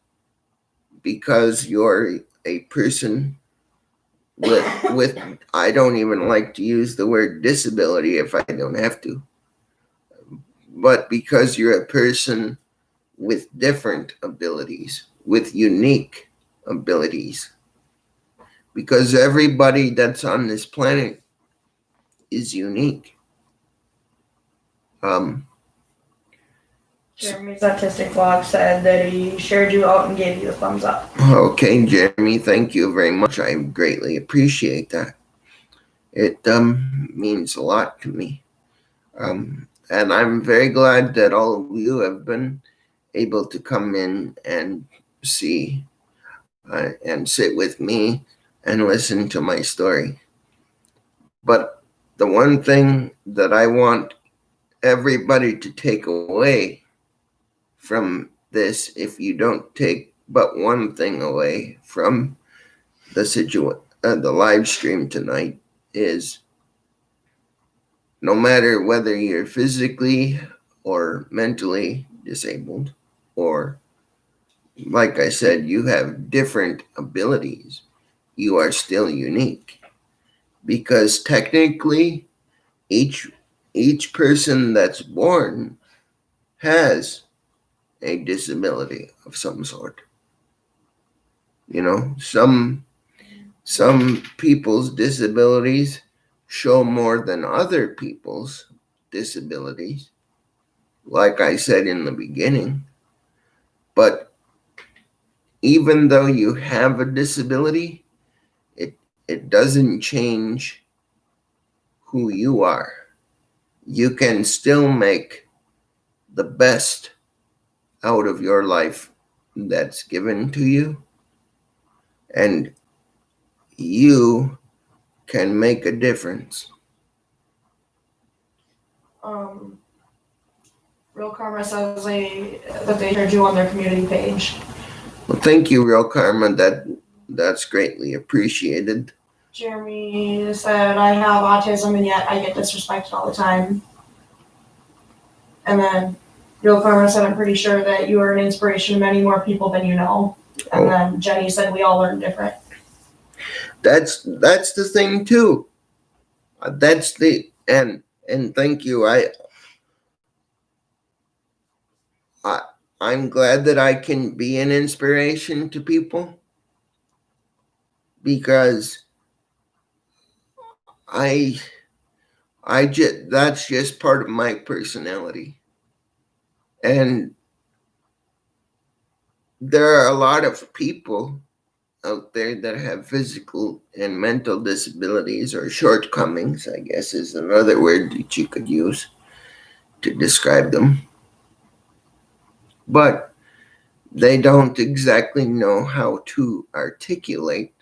because you're a person with I don't even like to use the word disability if I don't have to, but because you're a person with different abilities, with unique abilities, because everybody that's on this planet is unique. Jeremy's Autistic Vlog said that he shared you out and gave you a thumbs up. Okay, Jeremy, thank you very much. I greatly appreciate that. It means a lot to me. And I'm very glad that all of you have been able to come in and see and sit with me and listen to my story. But the one thing that I want everybody to take away from this, if you don't take but one thing away from the live stream tonight, is no matter whether you're physically or mentally disabled, or like I said, you have different abilities, you are still unique, because technically each person that's born has a disability of some sort. You know, some people's disabilities show more than other people's disabilities, like I said in the beginning. But even though you have a disability, it doesn't change who you are. You can still make the best out of your life that's given to you, and you can make a difference. Real Karma says that they heard you on their community page. Well, thank you, Real Karma. That's greatly appreciated. Jeremy said, I have autism and yet I get disrespected all the time. And then Real Karma said, I'm pretty sure that you are an inspiration to many more people than you know. And then Jenny said, we all learn different. That's the thing too. That's the and thank you. I'm glad that I can be an inspiration to people, because that's just part of my personality. And there are a lot of people out there that have physical and mental disabilities, or shortcomings, I guess is another word that you could use to describe them. But they don't exactly know how to articulate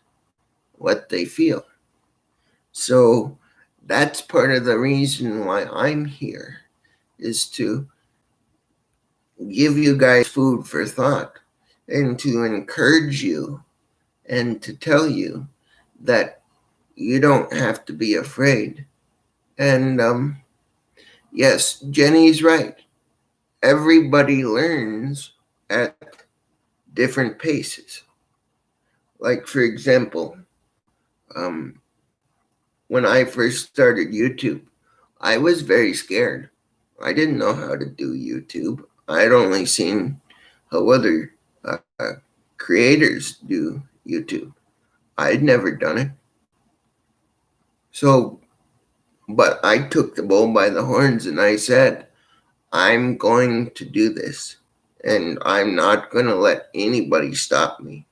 what they feel. So that's part of the reason why I'm here, is to give you guys food for thought and to encourage you and to tell you that you don't have to be afraid. And yes, Jenny's right. Everybody learns at different paces. Like, for example, when I first started YouTube, I was very scared. I didn't know how to do YouTube. I'd only seen how other creators do YouTube. I'd never done it. So, but I took the bull by the horns and I said, I'm going to do this, and I'm not going to let anybody stop me.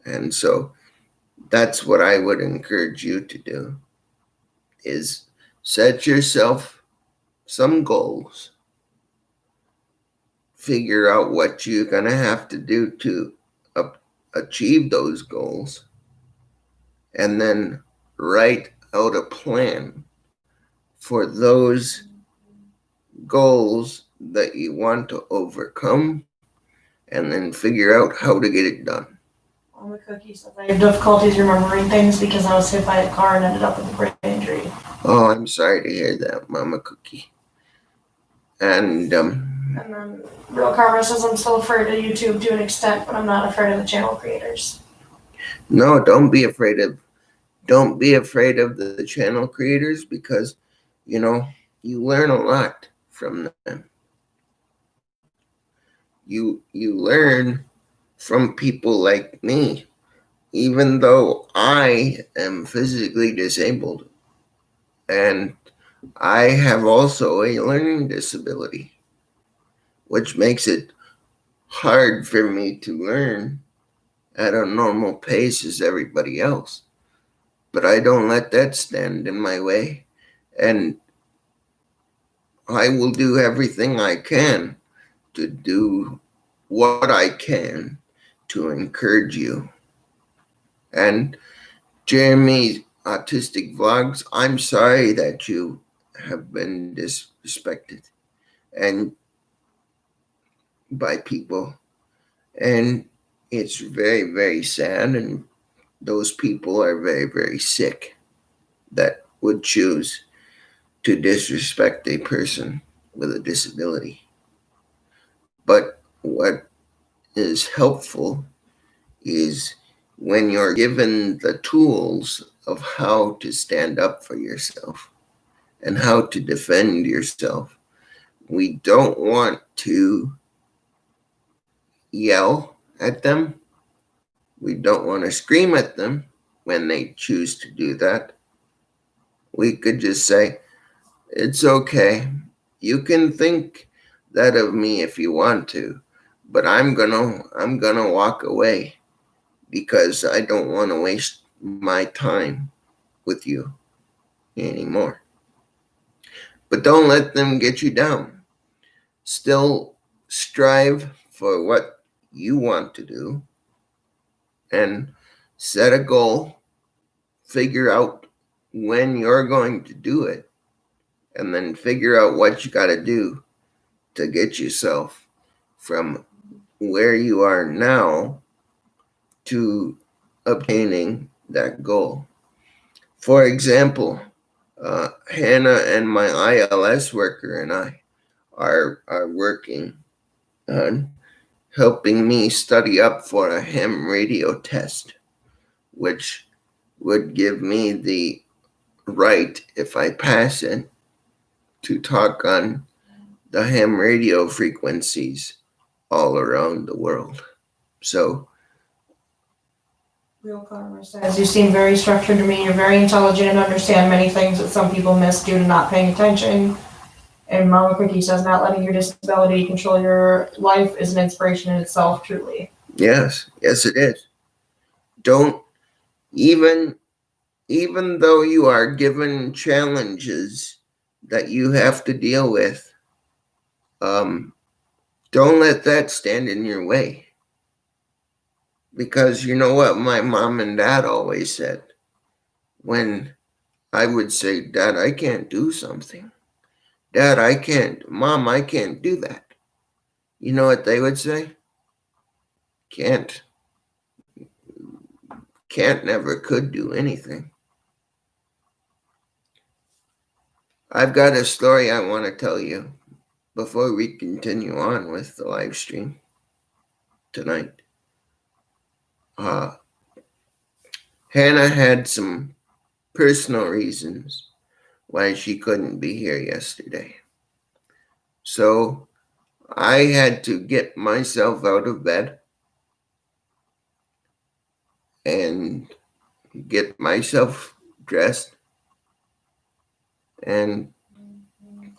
And so that's what I would encourage you to do, is set yourself some goals, figure out what you're going to have to do to achieve those goals, and then write out a plan for those goals that you want to overcome, and then figure out how to get it done. On the cookie says, I have difficulties remembering things because I was hit by a car and ended up with a brain injury. Oh, I'm sorry to hear that, Mama Cookie. And then Real Karma says, I'm still afraid of YouTube to an extent, but I'm not afraid of the channel creators. No, don't be afraid of the channel creators, because you learn a lot from them. You learn from people like me, even though I am physically disabled, and I have also a learning disability, which makes it hard for me to learn at a normal pace as everybody else. But I don't let that stand in my way, and I will do everything I can to do what I can to encourage you. And Jeremy's Autistic Vlogs, I'm sorry that you have been disrespected and by people, and it's very, very sad, and those people are very, very sick that would choose to disrespect a person with a disability. But what is helpful is when you're given the tools of how to stand up for yourself and how to defend yourself. We don't want to yell at them. We don't want to scream at them when they choose to do that. We could just say, it's okay. You can think that of me if you want to, but I'm gonna walk away, because I don't want to waste my time with you. anymore. But don't let them get you down. Still strive for what you want to do and set a goal, figure out when you're going to do it, and then figure out what you got to do to get yourself from where you are now to obtaining that goal. For example, Hannah and my ILS worker and I are working on helping me study up for a ham radio test, which would give me the right, if I pass it, to talk on the ham radio frequencies all around the world. So, Real Karma says, you seem very structured to me. You're very intelligent and understand many things that some people miss due to not paying attention. And Mama Cookie says, not letting your disability control your life is an inspiration in itself, truly. yes, it is. Don't even though you are given challenges that you have to deal with, don't let that stand in your way. Because you know what my mom and dad always said when I would say, Dad, I can't do something. Dad, I can't. Mom, I can't do that. You know what they would say? Can't, never could do anything. I've got a story I want to tell you before we continue on with the live stream tonight. Hannah had some personal reasons why she couldn't be here yesterday. So I had to get myself out of bed and get myself dressed. And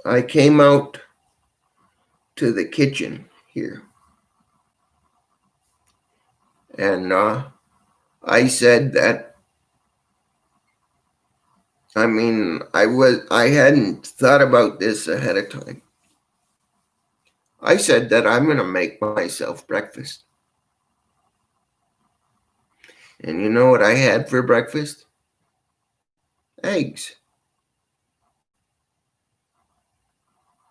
I came out to the kitchen here. And I said that, I hadn't thought about this ahead of time. I said that I'm going to make myself breakfast. And you know what I had for breakfast? Eggs.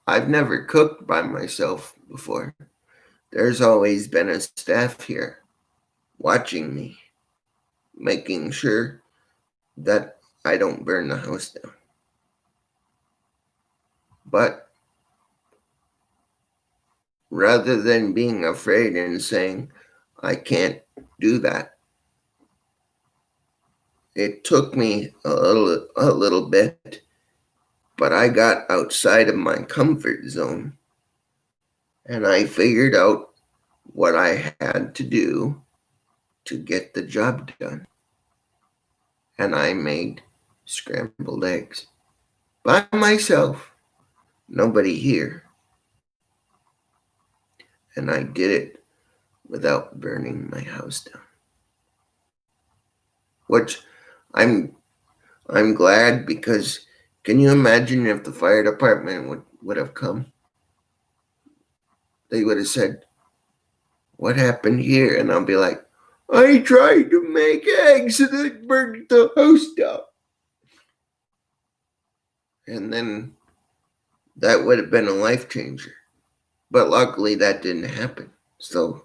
I've never cooked by myself before. There's always been a staff here watching me, making sure that I don't burn the house down. But rather than being afraid and saying, I can't do that, it took me a little bit, but I got outside of my comfort zone and I figured out what I had to do to get the job done. And I made scrambled eggs by myself, nobody here. And I did it without burning my house down. Which I'm glad, because can you imagine if the fire department would have come? They would have said, what happened here? And I'll be like, I tried to make eggs and it burned the house down. And then that would have been a life changer. But luckily that didn't happen. So,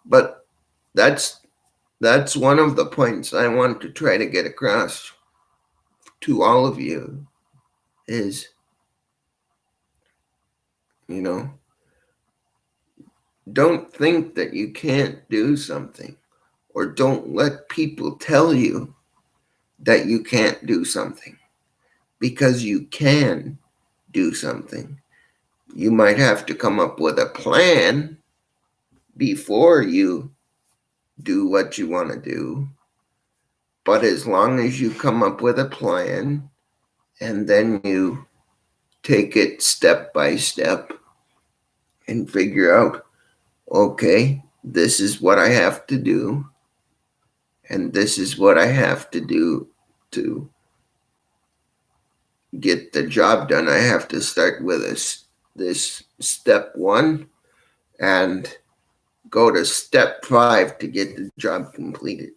but that's one of the points I want to try to get across to all of you is, don't think that you can't do something, or don't let people tell you that you can't do something, because you can do something. You might have to come up with a plan before you do what you want to do. But as long as you come up with a plan and then you take it step by step and figure out, okay, this is what I have to do, and this is what I have to do to get the job done, I have to start with this step 1 and go to step 5 to get the job completed.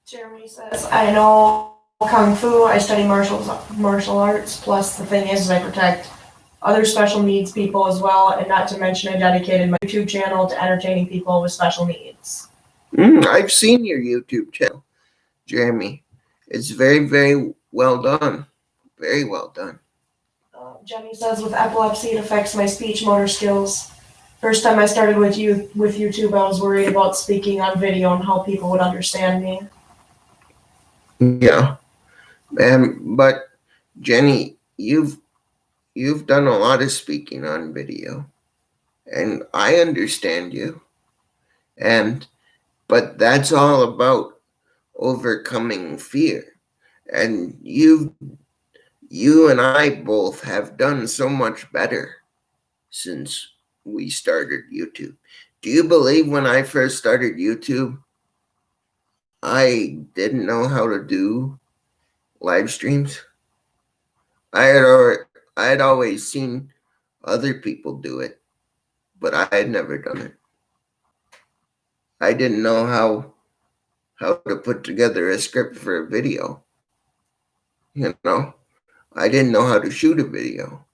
Jeremy says, I know Kung Fu, I study martial arts, plus the thing is I protect other special needs people as well, and not to mention I dedicated my YouTube channel to entertaining people with special needs. I've seen your YouTube channel, Jeremy. It's very, very well done. Very well done. Jenny says, with epilepsy, it affects my speech motor skills. First time I started with YouTube, I was worried about speaking on video and how people would understand me. Yeah. But Jenny, you've done a lot of speaking on video, and I understand you. But that's all about overcoming fear. And you and I both have done so much better since we started YouTube. Do you believe when I first started YouTube, I didn't know how to do live streams? I had always seen other people do it, but I had never done it. I didn't know how to put together a script for a video. You know, I didn't know how to shoot a video.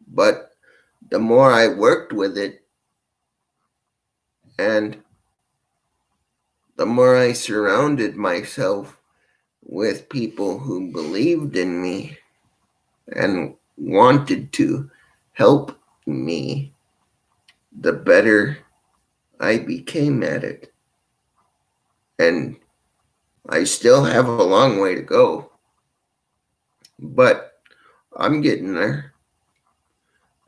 But the more I worked with it, and the more I surrounded myself with people who believed in me and wanted to help me, the better I became at it. And I still have a long way to go, but I'm getting there,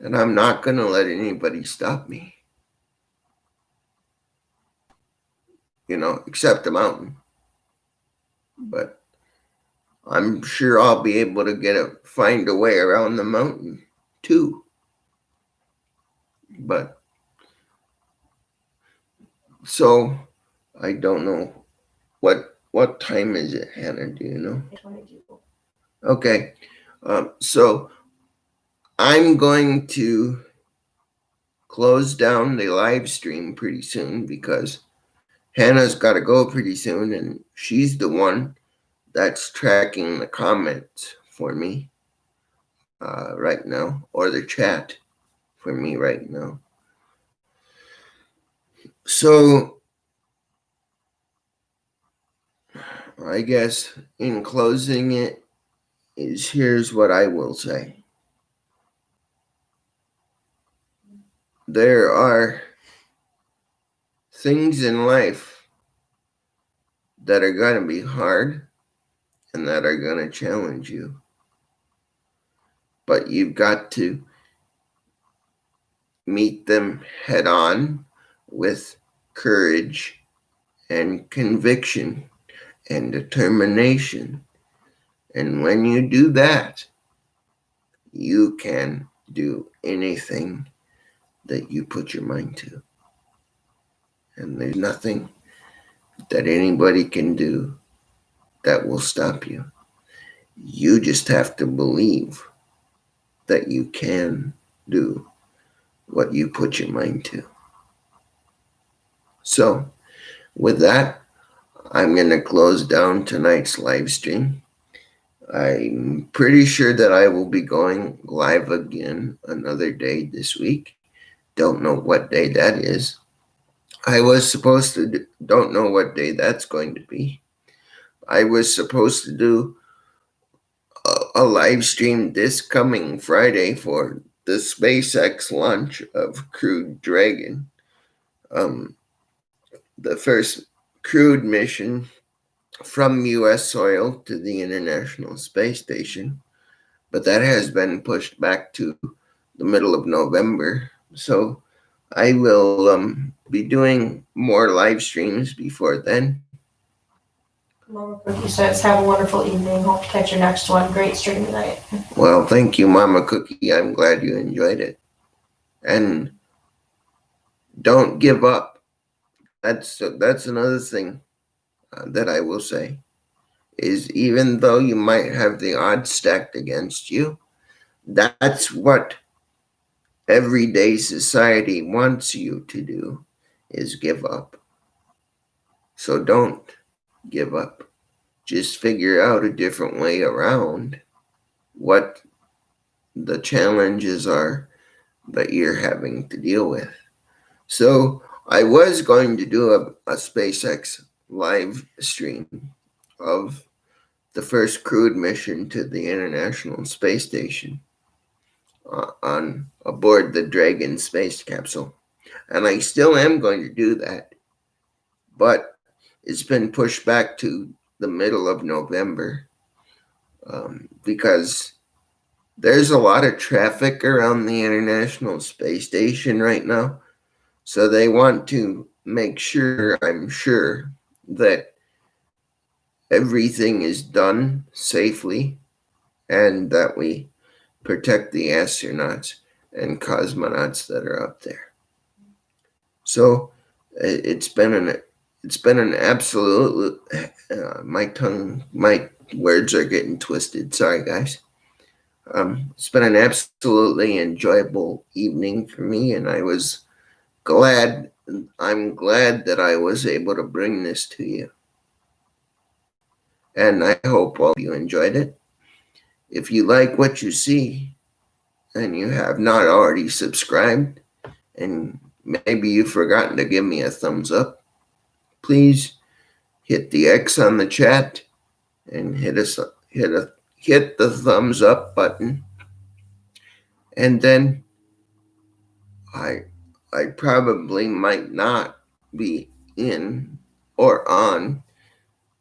and I'm not going to let anybody stop me, except the mountain. But I'm sure I'll be able to find a way around the mountain too. But so I don't know what time is it, Hannah? Do you know? 22. Okay, so I'm going to close down the live stream pretty soon because Hannah's got to go pretty soon, and she's the one that's tracking the comments for me right now, or the chat for me right now. So I guess in closing it here's what I will say. There are things in life that are going to be hard and that are going to challenge you. But you've got to meet them head on with courage and conviction and determination. And when you do that, you can do anything that you put your mind to. And there's nothing that anybody can do that will stop you. You just have to believe that you can do what you put your mind to. So, with that, I'm going to close down tonight's live stream. I'm pretty sure that I will be going live again another day this week. Don't know what day that is. I was supposed to don't know what day that's going to be. I was supposed to do a live stream this coming Friday for the SpaceX launch of Crew Dragon, the first crewed mission from U.S. soil to the International Space Station, but that has been pushed back to the middle of November. So I will be doing more live streams before then. Mama Cookie says, have a wonderful evening. Hope to catch your next one. Great stream tonight. Well, thank you, Mama Cookie. I'm glad you enjoyed it. And don't give up. That's another thing that I will say. is even though you might have the odds stacked against you, that's what everyday society wants you to do, is give up. So don't give up. Just figure out a different way around what the challenges are that you're having to deal with. So I was going to do a SpaceX live stream of the first crewed mission to the International Space Station on aboard the Dragon space capsule. And I still am going to do that, but it's been pushed back to the middle of November because there's a lot of traffic around the International Space Station right now. So they want to make sure, I'm sure, that everything is done safely and that we protect the astronauts and cosmonauts that are up there. So it's been an absolute my words are getting twisted. Sorry, guys. It's been an absolutely enjoyable evening for me, and I'm glad that I was able to bring this to you. And I hope all of you enjoyed it. If you like what you see and you have not already subscribed, and maybe you've forgotten to give me a thumbs up, please hit the X on the chat and hit the thumbs up button. And then I probably might not be in or on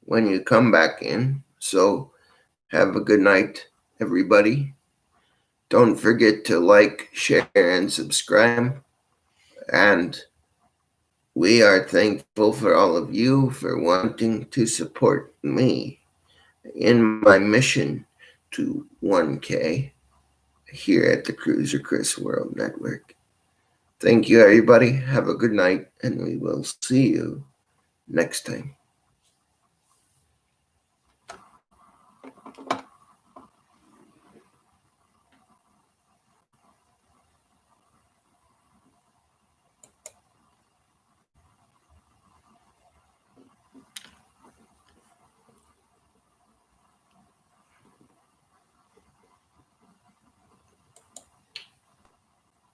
when you come back in. So have a good night, everybody. Don't forget to like, share, and subscribe. And we are thankful for all of you for wanting to support me in my mission to 1K here at the Cruiser Chris World Network. Thank you, everybody. Have a good night, and we will see you next time.